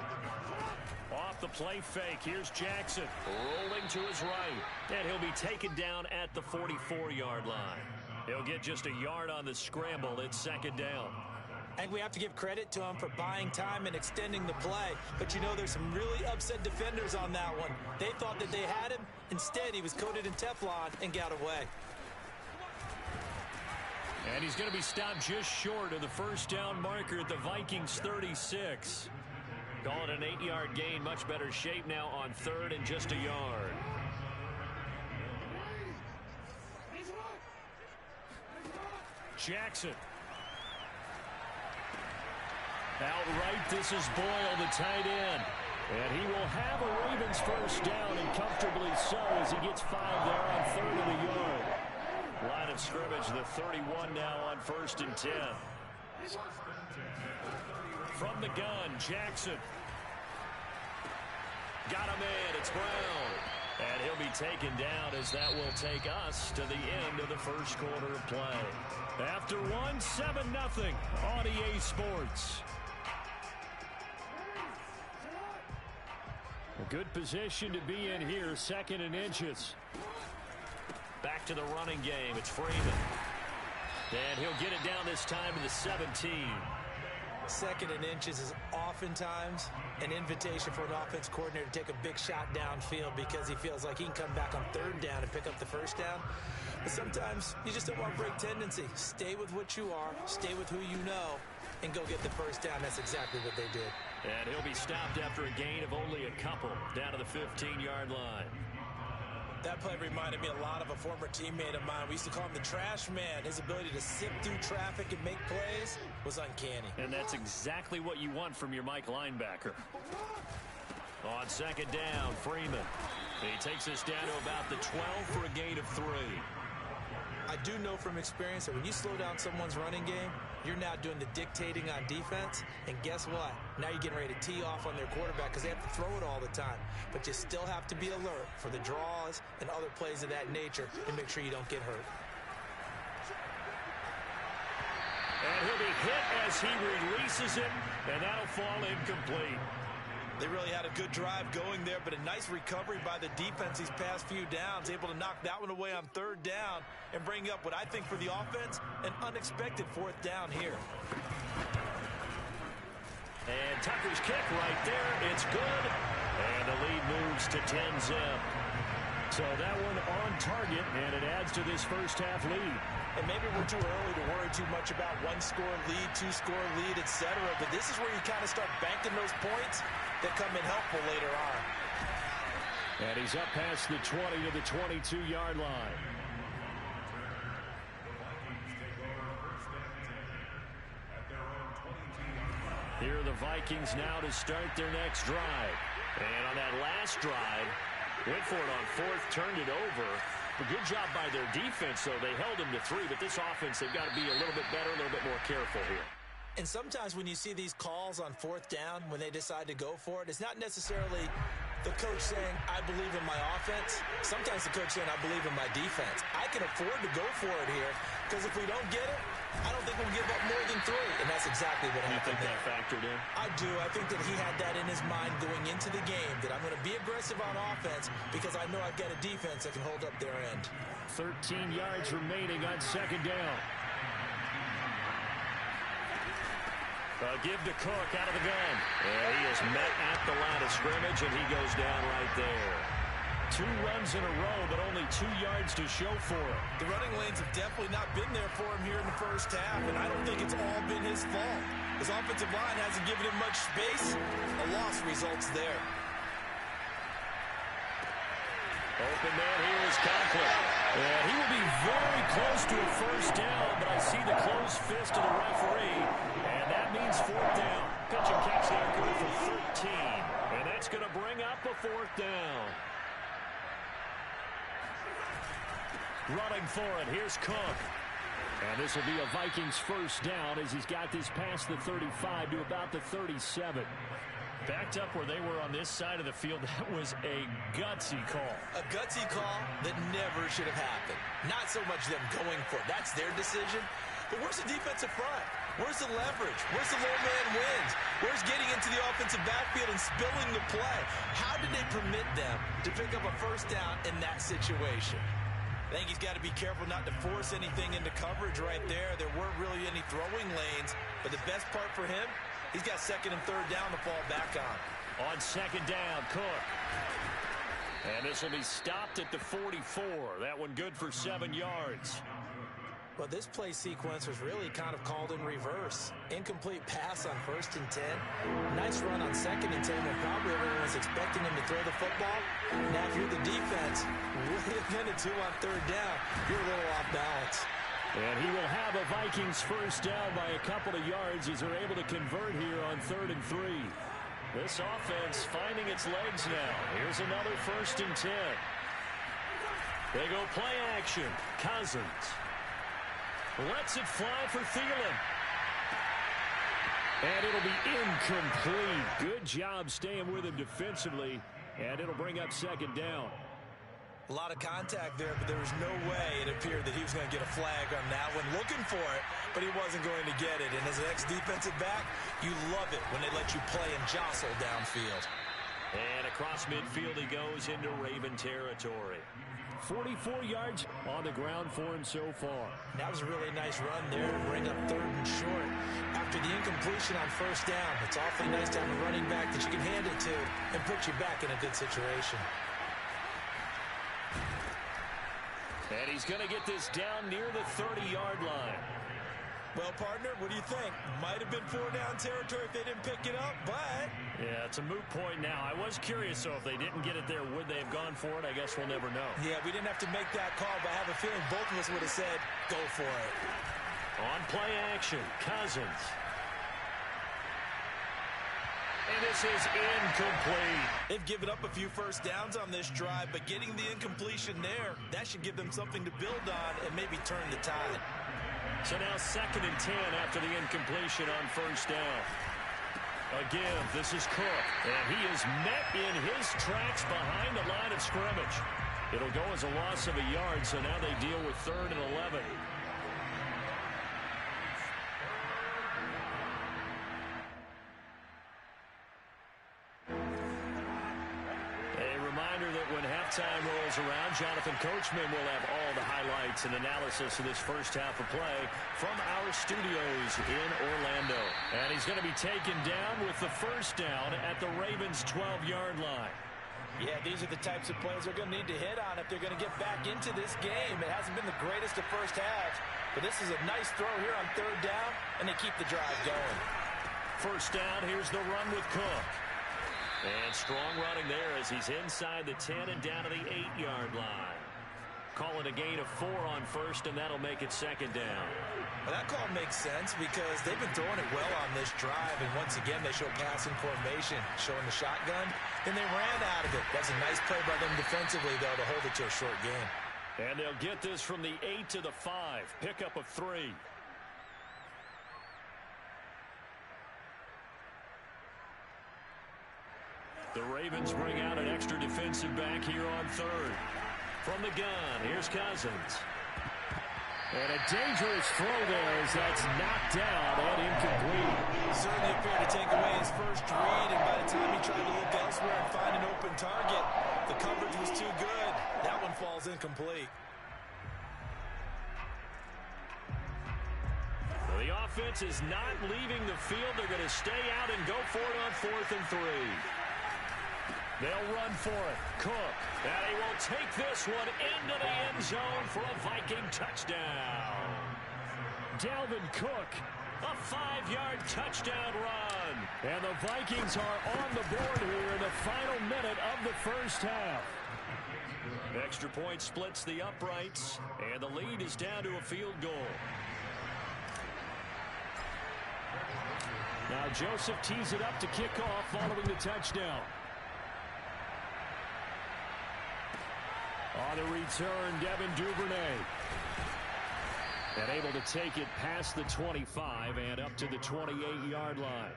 Off the play fake, here's Jackson rolling to his right, and he'll be taken down at the 44-yard line. He'll get just a yard on the scramble. It's 2nd down. I think we have to give credit to him for buying time and extending the play. But you know, there's some really upset defenders on that one. They thought that they had him. Instead, he was coated in Teflon and got away. And he's going to be stopped just short of the first down marker at the Vikings 36. Call it an 8-yard gain. Much better shape now on 3rd and just a yard. Jackson. Outright, this is Boyle, the tight end. And he will have a Ravens first down, and comfortably so, as he gets 5 there on 3rd and a yard. Line of scrimmage, the 31 now on 1st and 10. From the gun, Jackson. Got him in, it's Brown. And he'll be taken down as that will take us to the end of the first quarter of play. After 1, 7-0 on EA Sports. A good position to be in here, 2nd and inches. Back to the running game, it's Freeman. And he'll get it down this time to the 17. 2nd and inches is oftentimes an invitation for an offense coordinator to take a big shot downfield because he feels like he can come back on 3rd down and pick up the first down. But sometimes you just don't want to break tendency. Stay with what you are, stay with who you know, and go get the first down. That's exactly what they did. And he'll be stopped after a gain of only a couple down to the 15-yard line. That play reminded me a lot of a former teammate of mine. We used to call him the trash man. His ability to sift through traffic and make plays was uncanny. And that's exactly what you want from your Mike linebacker. On 2nd down, Freeman. He takes us down to about the 12 for a gain of 3. I do know from experience that when you slow down someone's running game, you're now doing the dictating on defense. And guess what? Now you're getting ready to tee off on their quarterback because they have to throw it all the time. But you still have to be alert for the draws and other plays of that nature and make sure you don't get hurt. And he'll be hit as he releases it, and that'll fall incomplete. They really had a good drive going there, but a nice recovery by the defense these past few downs, able to knock that one away on 3rd down and bring up what I think for the offense, an unexpected 4th down here. And Tucker's kick right there, it's good, and the lead moves to 10-zip. So that one on target, and it adds to this first half lead. And maybe we're too early to worry too much about 1-score lead, 2-score lead, etc. But this is where you kind of start banking those points that come in helpful later on. And he's up past the 20 to the 22-yard line. Here are the Vikings now to start their next drive. And on that last drive, went for it on 4th, turned it over. A good job by their defense, though. They held them to 3, but this offense, they've got to be a little bit better, a little bit more careful here. And sometimes when you see these calls on 4th down, when they decide to go for it, it's not necessarily the coach saying, I believe in my offense. Sometimes the coach saying, I believe in my defense. I can afford to go for it here because if we don't get it, I don't think we'll give up more than 3, and that's exactly what happened. You think there. that factored in? I do. I think that he had that in his mind going into the game, that I'm going to be aggressive on offense because I know I've got a defense that can hold up their end. 13 yards remaining on second down. Give to Cook out of the gun. And he is met at the line of scrimmage, and he goes down right there. 2 runs in a row, but only 2 yards to show for it. The running lanes have definitely not been there for him here in the first half, and I don't think it's all been his fault. His offensive line hasn't given him much space. A loss results there. Open man here is Conklin. And he will be very close to a first down, but I see the closed fist of the referee, and that means 4th down. Pitch and catch there good for 13, and that's going to bring up a 4th down. Running for it, here's Cook. And this will be a Vikings first down as he's got this past the 35 to about the 37. Backed up where they were on this side of the field, that was a gutsy call. A gutsy call that never should have happened. Not so much them going for it. That's their decision. But where's the defensive front? Where's the leverage? Where's the low man wins? Where's getting into the offensive backfield and spilling the play? How did they permit them to pick up a first down in that situation? I think he's got to be careful not to force anything into coverage right there. There weren't really any throwing lanes. But the best part for him, he's got 2nd and 3rd down to fall back on. On 2nd down, Cook. And this will be stopped at the 44. That one good for 7 yards. Well, this play sequence was really kind of called in reverse. Incomplete pass on 1st and 10. Nice run on 2nd and 10 when probably everyone was expecting him to throw the football. Now, if you're the defense, what are you going to do on 3rd down? You're a little off balance. And he will have a Vikings first down by a couple of yards as they're able to convert here on 3rd and 3. This offense finding its legs now. Here's another 1st and 10. They go play action. Cousins lets it fly for Thielen. And it'll be incomplete. Good job staying with him defensively. And it'll bring up 2nd down. A lot of contact there, but there was no way it appeared that he was going to get a flag on that one. Looking for it, but he wasn't going to get it. And as an ex-defensive back, you love it when they let you play and jostle downfield. And across midfield he goes into Raven territory. 44 yards on the ground for him so far. That was a really nice run there to bring up 3rd and short. After the incompletion on 1st down, it's awfully nice to have a running back that you can hand it to and put you back in a good situation. And he's going to get this down near the 30-yard line. Well, partner, what do you think? Might have been 4-down territory if they didn't pick it up, but... Yeah, it's a moot point now. I was curious, so if they didn't get it there, would they have gone for it? I guess we'll never know. Yeah, we didn't have to make that call, but I have a feeling both of us would have said, go for it. On play action, Cousins. And this is incomplete. They've given up a few first downs on this drive, but getting the incompletion there, that should give them something to build on and maybe turn the tide. So now 2nd and 10 after the incompletion on 1st down. Again, this is Cook, and he is met in his tracks behind the line of scrimmage. It'll go as a loss of a yard, so now they deal with 3rd and 11. Halftime rolls around. Jonathan Coachman will have all the highlights and analysis of this first half of play from our studios in Orlando. And he's going to be taken down with the first down at the Ravens' 12-yard line. Yeah, these are the types of plays they're going to need to hit on if they're going to get back into this game. It hasn't been the greatest of first halves, but this is a nice throw here on 3rd down, and they keep the drive going. First down, here's the run with Cook. And strong running there as he's inside the 10 and down to the 8-yard line. Call it a gain of 4 on 1st, and that'll make it 2nd down. Well, that call makes sense because they've been throwing it well on this drive, and once again they show passing formation, showing the shotgun, and they ran out of it. That's a nice play by them defensively, though, to hold it to a short game. And they'll get this from the 8 to the 5. Pickup of 3. The Ravens bring out an extra defensive back here on 3rd. From the gun, here's Cousins. And a dangerous throw there as that's knocked down and incomplete. Certainly appeared to take away his first read, and by the time he tried to look elsewhere and find an open target, the coverage was too good. That one falls incomplete. The offense is not leaving the field. They're going to stay out and go for it on 4th and 3. They'll run for it. Cook. And he will take this one into the end zone for a Viking touchdown. Dalvin Cook, a 5-yard touchdown run. And the Vikings are on the board here in the final minute of the first half. Extra point splits the uprights, and the lead is down to a field goal. Now Joseph tees it up to kick off following the touchdown. On the return, Devin Duvernay. And able to take it past the 25 and up to the 28-yard line.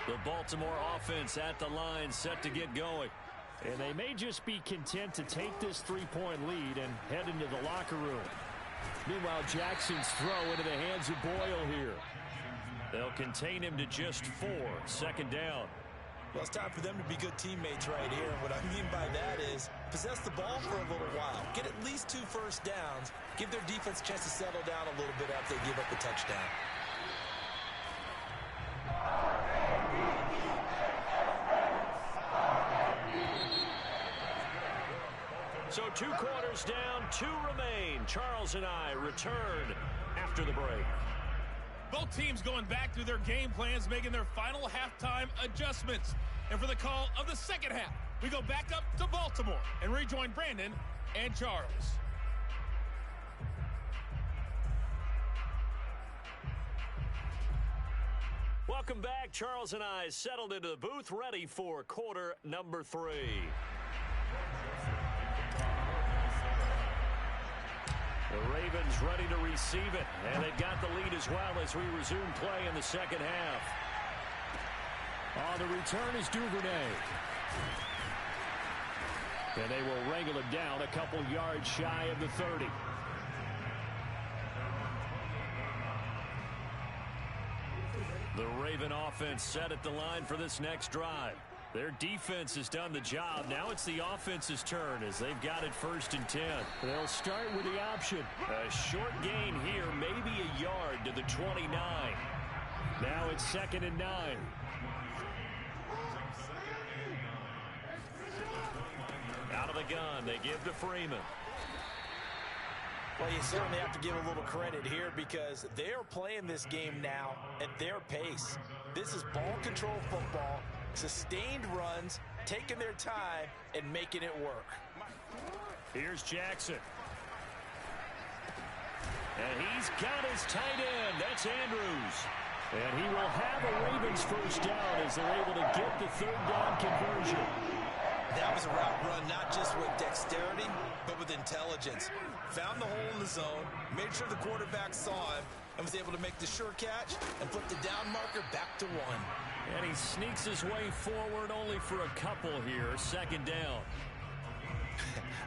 The Baltimore offense at the line set to get going. And they may just be content to take this 3-point lead and head into the locker room. Meanwhile, Jackson's throw into the hands of Boyle here. They'll contain him to just 4. Second down. Well, it's time for them to be good teammates right here. And what I mean by that is possess the ball for a little while. Get at least 2 first downs. Give their defense a chance to settle down a little bit after they give up a touchdown. So 2 quarters down, 2 remain. Charles and I return after the break. Both teams going back through their game plans, making their final halftime adjustments. And for the call of the second half, we go back up to Baltimore and rejoin Brandon and Charles. Welcome back. Charles and I settled into the booth, ready for quarter number 3. The Ravens ready to receive it, and they've got the lead as well as we resume play in the second half. On the return is Duvernay. And they will wrangle him down a couple yards shy of the 30. The Raven offense set at the line for this next drive. Their defense has done the job. Now it's the offense's turn as they've got it 1st and 10. They'll start with the option. A short gain here, maybe a yard to the 29. Now it's 2nd and 9. Out of the gun, they give to Freeman. Well, you certainly have to give a little credit here because they are playing this game now at their pace. This is ball control football. Sustained runs, taking their time, and making it work. Here's Jackson. And he's got his tight end. That's Andrews. And he will have a Ravens first down as they're able to get the 3rd down conversion. That was a route run not just with dexterity, but with intelligence. Found the hole in the zone, made sure the quarterback saw him, and was able to make the sure catch and put the down marker back to 1. And he sneaks his way forward only for a couple here. 2nd down.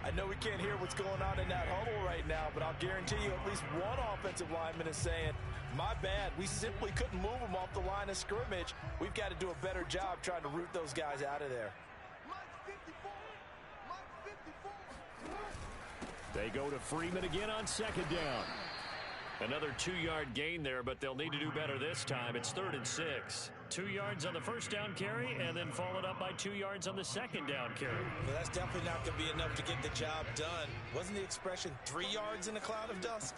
I know we can't hear what's going on in that huddle right now, but I'll guarantee you at least one offensive lineman is saying, my bad, we simply couldn't move them off the line of scrimmage. We've got to do a better job trying to root those guys out of there. They go to Freeman again on 2nd down. Another 2-yard gain there, but they'll need to do better this time. It's 3rd and 6. 2 yards on the first down carry, and then followed up by 2 yards on the second down carry. Well, that's definitely not going to be enough to get the job done. Wasn't the expression 3 yards in a cloud of dust?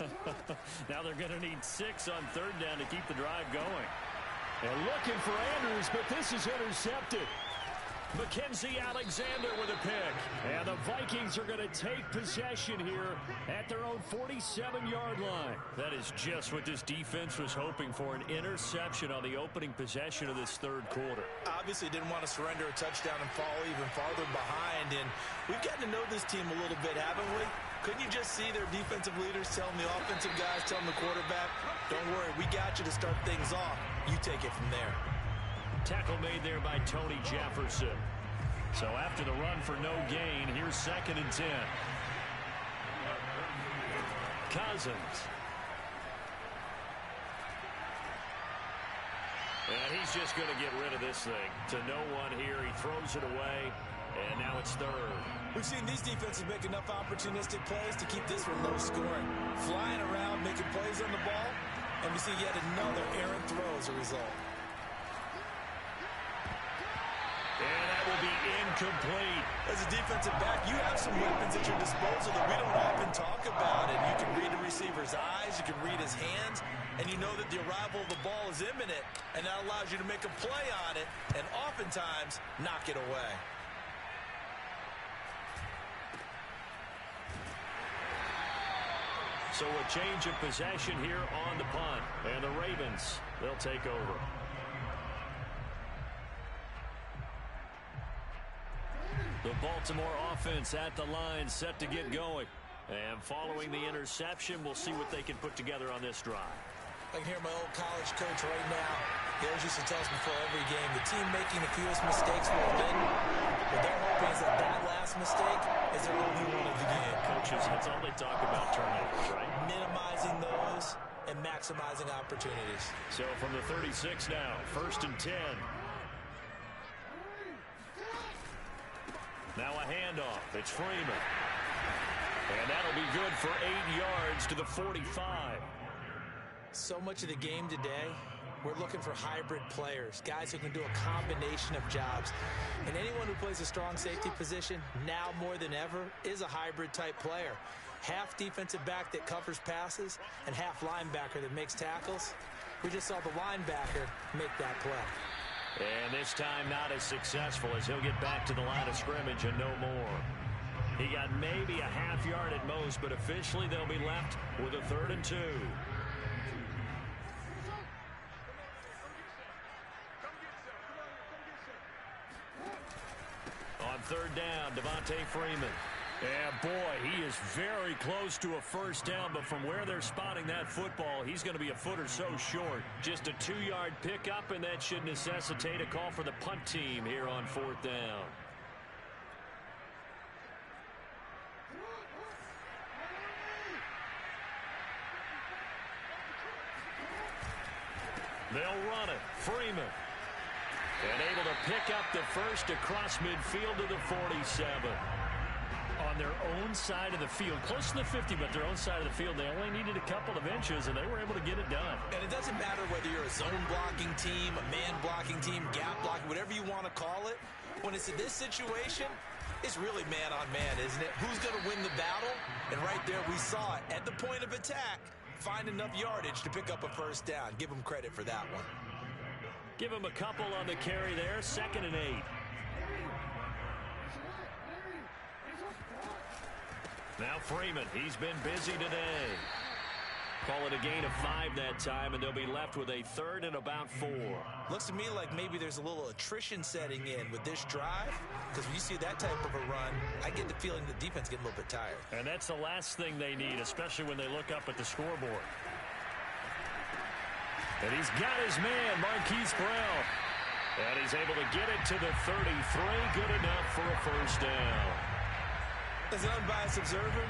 Now they're going to need 6 on 3rd down to keep the drive going. And looking for Andrews, but this is intercepted. Mackenzie Alexander with a pick. And the Vikings are going to take possession here at their own 47-yard line. That is just what this defense was hoping for, an interception on the opening possession of this 3rd quarter. Obviously didn't want to surrender a touchdown and fall even farther behind. And we've gotten to know this team a little bit, haven't we? Couldn't you just see their defensive leaders telling the offensive guys, telling the quarterback, don't worry, we got you to start things off. You take it from there. Tackle made there by Tony Jefferson. So after the run for no gain, here's 2nd and 10. Cousins. And he's just going to get rid of this thing. To no one here. He throws it away. And now it's 3rd. We've seen these defenses make enough opportunistic plays to keep this one low scoring. Flying around, making plays on the ball. And we see yet another errant throw as a result. And that will be incomplete. As a defensive back, you have some weapons at your disposal that we don't often talk about. And you can read the receiver's eyes, you can read his hands, and you know that the arrival of the ball is imminent. And that allows you to make a play on it and oftentimes knock it away. So a change of possession here on the punt. And the Ravens, they'll take over. The Baltimore offense at the line, set to get going. And following the interception, we'll see what they can put together on this drive. I can hear my old college coach right now. He always used to tell us before every game, the team making the fewest mistakes will win. What they're hoping is that last mistake is their only one of the game. Coaches, that's all they talk about, turnovers, right? Minimizing those and maximizing opportunities. So from the 36 now, 1st and 10. Now a handoff. It's Freeman. And that'll be good for 8 yards to the 45. So much of the game today, we're looking for hybrid players, guys who can do a combination of jobs. And anyone who plays a strong safety position, now more than ever, is a hybrid type player. Half defensive back that covers passes and half linebacker that makes tackles. We just saw the linebacker make that play. And this time not as successful as he'll get back to the line of scrimmage and no more. He got maybe a half yard at most, but officially they'll be left with a 3rd and 2. On 3rd down, Devontae Freeman. And boy, he is very close to a first down, but from where they're spotting that football, he's going to be a foot or so short. Just a 2-yard pickup, and that should necessitate a call for the punt team here on 4th down. They'll run it. Freeman. And able to pick up the first across midfield to the 47. On their own side of the field, close to the 50, but their own side of the field, they only needed a couple of inches, and they were able to get it done. And it doesn't matter whether you're a zone blocking team, a man blocking team, gap blocking, whatever you want to call it. When it's in this situation, it's really man on man, isn't it? Who's going to win the battle? And right there, we saw it at the point of attack. Find enough yardage to pick up a first down. Give him credit for that one. Give him a couple on the carry there. 2nd and 8. Now Freeman, he's been busy today. Call it a gain of 5 that time, and they'll be left with a 3rd and about 4. Looks to me like maybe there's a little attrition setting in with this drive, because when you see that type of a run, I get the feeling the defense getting a little bit tired. And that's the last thing they need, especially when they look up at the scoreboard. And he's got his man, Marquise Brown. And he's able to get it to the 33. Good enough for a first down. As an unbiased observer,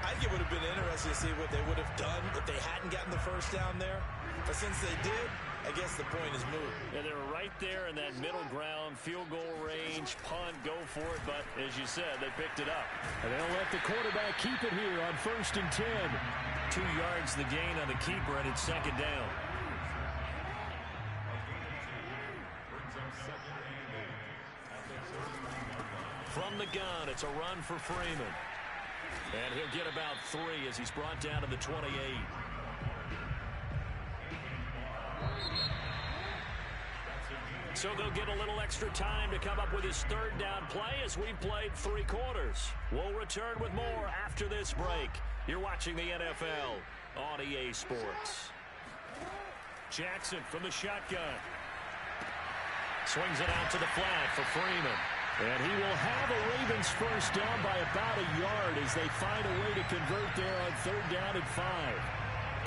I think it would have been interesting to see what they would have done if they hadn't gotten the first down there. But since they did, I guess the point is moot. And they were right there in that middle ground, field goal range, punt, go for it. But as you said, they picked it up. And they'll let the quarterback keep it here on 1st and 10. 2 yards the gain on the keeper, and it's 2nd down. From the gun, it's a run for Freeman. And he'll get about 3 as he's brought down to the 28. So they'll get a little extra time to come up with his 3rd down play as we've played 3 quarters. We'll return with more after this break. You're watching the NFL on EA Sports. Jackson from the shotgun. Swings it out to the flat for Freeman. And he will have a Ravens first down by about a yard as they find a way to convert there on 3rd down and 5.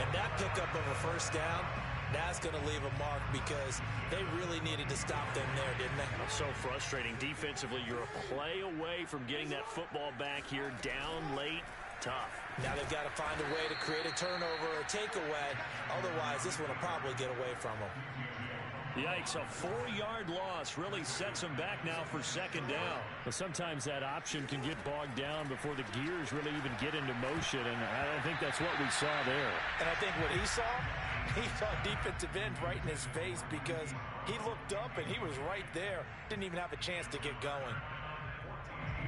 And that pickup of a first down That's going to leave a mark because they really needed to stop them there, didn't they? So frustrating. Defensively, you're a play away from getting that football back here. Down late, tough. Now they've got to find a way to create a turnover or a takeaway. Otherwise, this one will probably get away from them. Yikes, a 4-yard loss really sets them back now for second down. But sometimes that option can get bogged down before the gears really even get into motion, and I don't think that's what we saw there. And I think what he saw defensive end right in his face because he looked up and he was right there. Didn't even have a chance to get going.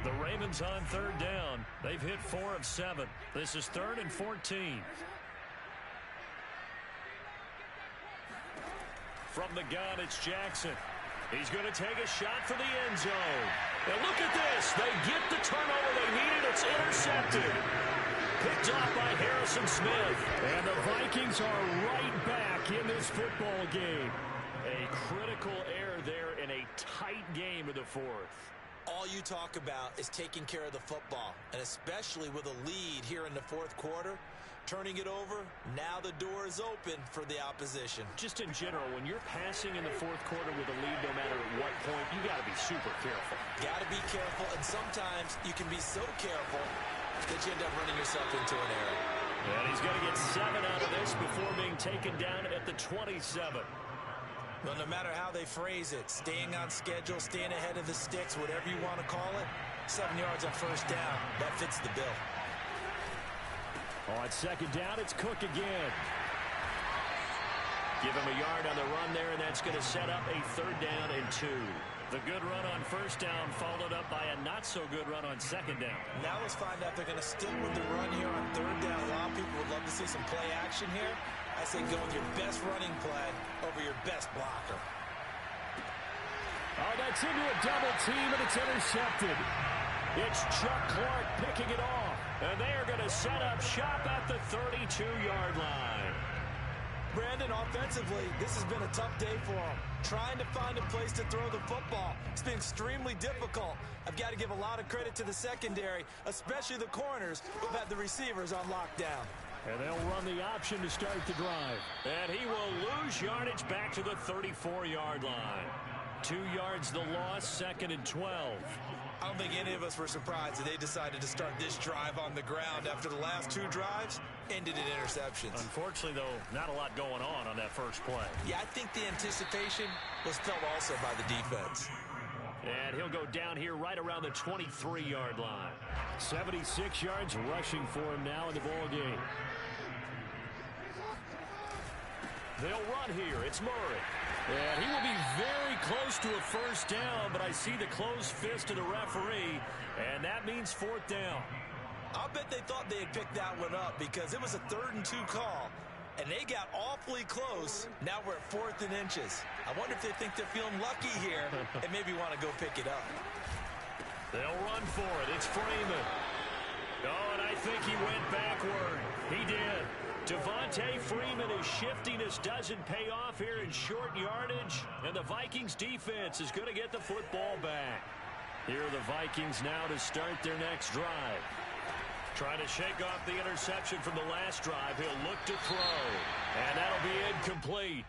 The Ravens on third down. They've hit 4 of 7. This is 3rd and 14. From the gun, it's Jackson. He's going to take a shot for the end zone. And look at this. They get the turnover they needed. It's intercepted. Picked off by Harrison Smith. And the Vikings are right back in this football game. A critical error there in a tight game of the 4th. All you talk about is taking care of the football, and especially with a lead here in the 4th quarter. Turning it over, now the door is open for the opposition. Just in general, when you're passing in the 4th quarter with a lead, no matter at what point, you got to be super careful. Got to be careful, and sometimes you can be so careful that you end up running yourself into an error. And he's going to get 7 out of this before being taken down at the 27. Well, no matter how they phrase it, staying on schedule, staying ahead of the sticks, whatever you want to call it, 7 yards on first down, that fits the bill. On second down, it's Cook again. Give him a yard on the run there, and that's going to set up a 3rd down and 2. The good run on first down followed up by a not-so-good run on second down. Now let's find out if they're going to stick with the run here on 3rd down. A lot of people would love to see some play action here. I say go with your best running play over your best blocker. Oh, that's into a double team, and it's intercepted. It's Chuck Clark picking it off. And they are going to set up shop at the 32-yard line. Brandon, offensively, this has been a tough day for them. Trying to find a place to throw the football. It's been extremely difficult. I've got to give a lot of credit to the secondary, especially the corners who've had the receivers on lockdown. And they'll run the option to start the drive. And he will lose yardage back to the 34-yard line. 2 yards the loss, 2nd and 12. I don't think any of us were surprised that they decided to start this drive on the ground after the last 2 drives ended in interceptions. Unfortunately, though, not a lot going on that first play. Yeah, I think the anticipation was felt also by the defense. And he'll go down here right around the 23-yard line. 76 yards rushing for him now in the ball game. They'll run here. It's Murray. And he will be very close to a first down, but I see the closed fist of the referee, and that means 4th down. I'll bet they thought they had picked that one up because it was a 3rd and 2 call, and they got awfully close. Now we're at 4th and inches. I wonder if they think they're feeling lucky here and maybe want to go pick it up. They'll run for it. It's Freeman. Oh, and I think he went backward. He did. Devontae Freeman, his shiftiness doesn't pay off here in short yardage, and the Vikings defense is going to get the football back. Here are the Vikings now to start their next drive. Trying to shake off the interception from the last drive. He'll look to throw, and that'll be incomplete.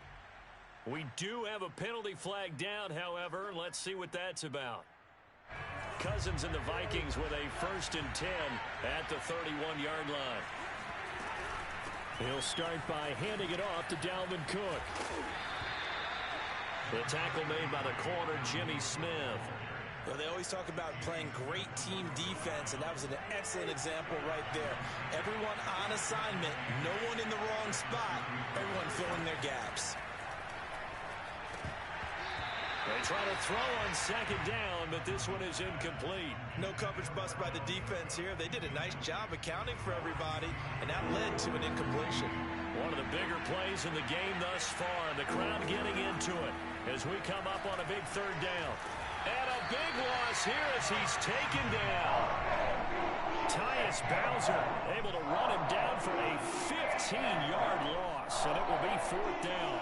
We do have a penalty flag down, however. Let's see what that's about. Cousins and the Vikings with a 1st and 10 at the 31-yard line. He'll start by handing it off to Dalvin Cook. The tackle made by the corner, Jimmy Smith. Well, they always talk about playing great team defense, and that was an excellent example right there. Everyone on assignment, no one in the wrong spot, everyone filling their gaps. They try to throw on second down, but this one is incomplete. No coverage bust by the defense here. They did a nice job accounting for everybody, and that led to an incompletion. One of the bigger plays in the game thus far. The crowd getting into it as we come up on a big 3rd down. And a big loss here as he's taken down. Tyus Bowser able to run him down for a 15-yard loss, and it will be 4th down.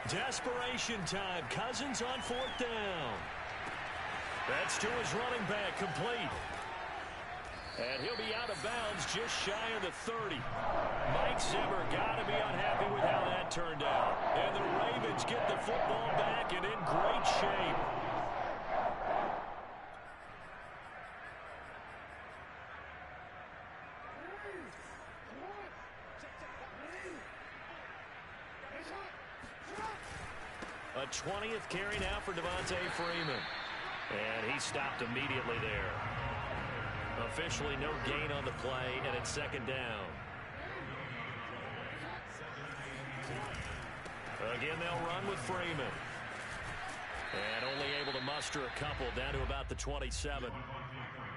Desperation time. Cousins on 4th down. That's to his running back, complete. And he'll be out of bounds just shy of the 30. Mike Zimmer got to be unhappy with how that turned out. And the Ravens get the football back and in great shape. A 20th carry now for Devontae Freeman. And he stopped immediately there. Officially no gain on the play, and it's second down. Again, they'll run with Freeman. And only able to muster a couple down to about the 27.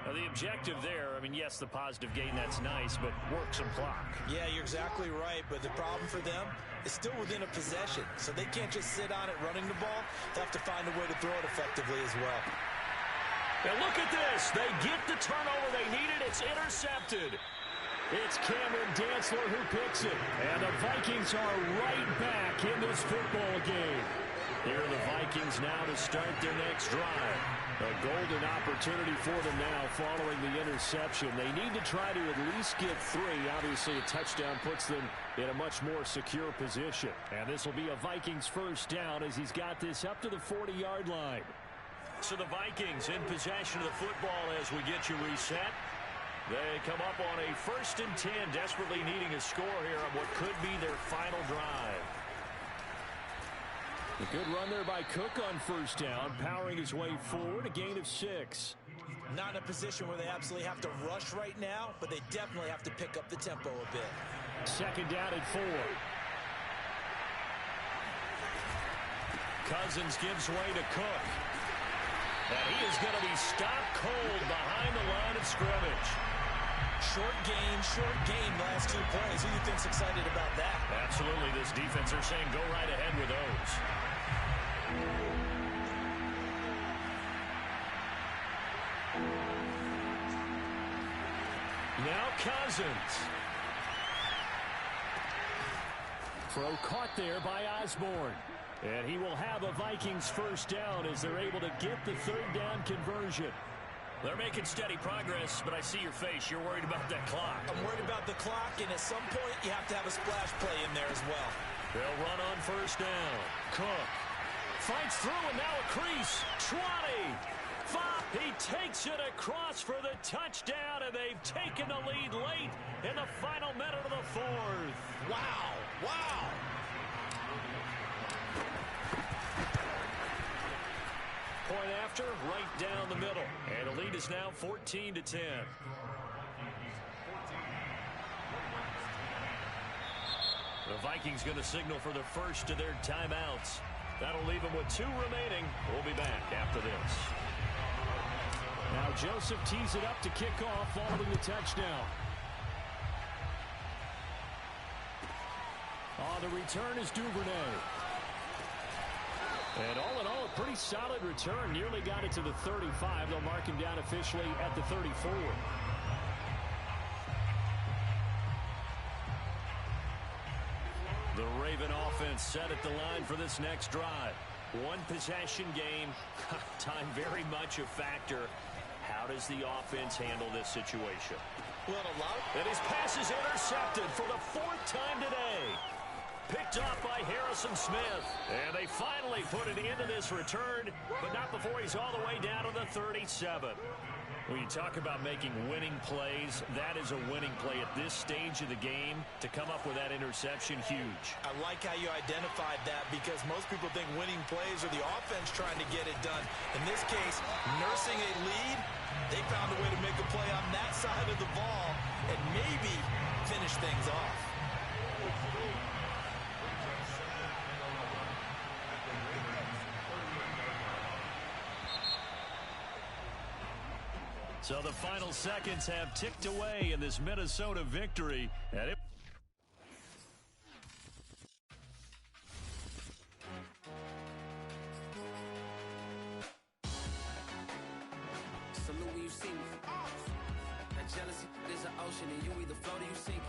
Now, the objective there, I mean, yes, the positive gain, that's nice, but work some clock. Yeah, you're exactly right, but the problem for them is still within a possession, so they can't just sit on it running the ball. They'll have to find a way to throw it effectively as well. And look at this. They get the turnover they needed. It's intercepted. It's Cameron Dantzler who picks it. And the Vikings are right back in this football game. Here are the Vikings now to start their next drive. A golden opportunity for them now following the interception. They need to try to at least get 3. Obviously, a touchdown puts them in a much more secure position. And this will be a Vikings first down as he's got this up to the 40-yard line. So the Vikings in possession of the football as we get you reset. They come up on a 1st and 10, desperately needing a score here on what could be their final drive. A good run there by Cook on first down, powering his way forward, a gain of 6. Not in a position where they absolutely have to rush right now, but they definitely have to pick up the tempo a bit. Second down and 4. Cousins gives way to Cook. And he is going to be stopped cold behind the line of scrimmage. Short gain last 2 plays. Who do you think's excited about that? Absolutely. This defense are saying go right ahead with those. Now Cousins. Throw caught there by Osborne. And he will have a Vikings first down as they're able to get the 3rd down conversion. They're making steady progress, but I see your face. You're worried about that clock. I'm worried about the clock, and at some point, you have to have a splash play in there as well. They'll run on first down. Cook fights through, and now a crease. 20. 5. He takes it across for the touchdown, and they've taken the lead late in the final minute of the 4th. Wow. Point after, right down the middle. And the lead is now 14-10. The Vikings going to signal for the first of their timeouts. That'll leave them with 2 remaining. We'll be back after this. Now Joseph tees it up to kick off following the touchdown. On the return is Duvernay. And all in all, a pretty solid return. Nearly got it to the 35. They'll mark him down officially at the 34. The Raven offense set at the line for this next drive. 1 possession game. Time very much a factor. How does the offense handle this situation? And his pass is intercepted for the 4th time today. Picked off by Harrison Smith. And they finally put it into this return, but not before he's all the way down to the 37. When you talk about making winning plays, that is a winning play at this stage of the game. To come up with that interception, huge. I like how you identified that because most people think winning plays are the offense trying to get it done. In this case, nursing a lead, they found a way to make a play on that side of the ball and maybe finish things off. So the final seconds have ticked away in this Minnesota victory. And Salute when you see me. That jealousy is an ocean, and you either float or you sink.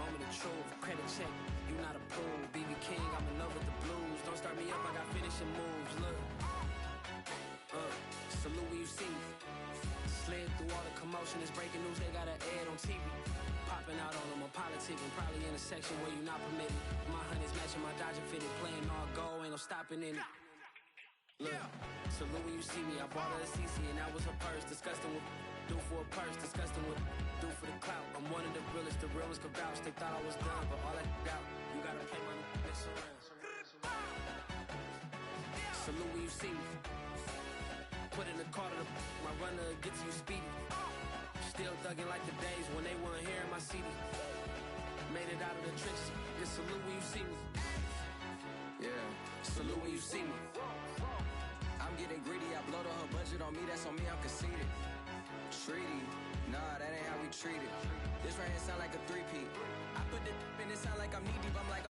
Moment of truth, credit check. You not approved. BB King, I'm in love with the blues. Don't start me up, I got finishing moves. Look. Salute when you promotion, it's breaking news, they got an ad on TV. Popping out on them, I'm politicking, probably in a section where you not permitted. My honey's matching my Dodger fitted, playing all goal, ain't no stopping in it. Look, salute when you see me, I bought her a CC and that was her purse. Disgusting with do for a purse, disgusting with do for the clout. I'm one of the realest could vouch. They thought I was done, but all I out. You gotta play my next around. Salute when you see me. Put in the car to my runner gets you speedy. Still thugging like the days when they weren't here in my city. Made it out of the trenches. Just salute when you see me. Yeah, salute when you see me. I'm getting greedy, I blow to her budget on me, that's on me, I'm conceited. Treaty, nah, that ain't how we treat it. This right here sound like a three-peat. I put the in it sound like I'm knee deep, I'm like,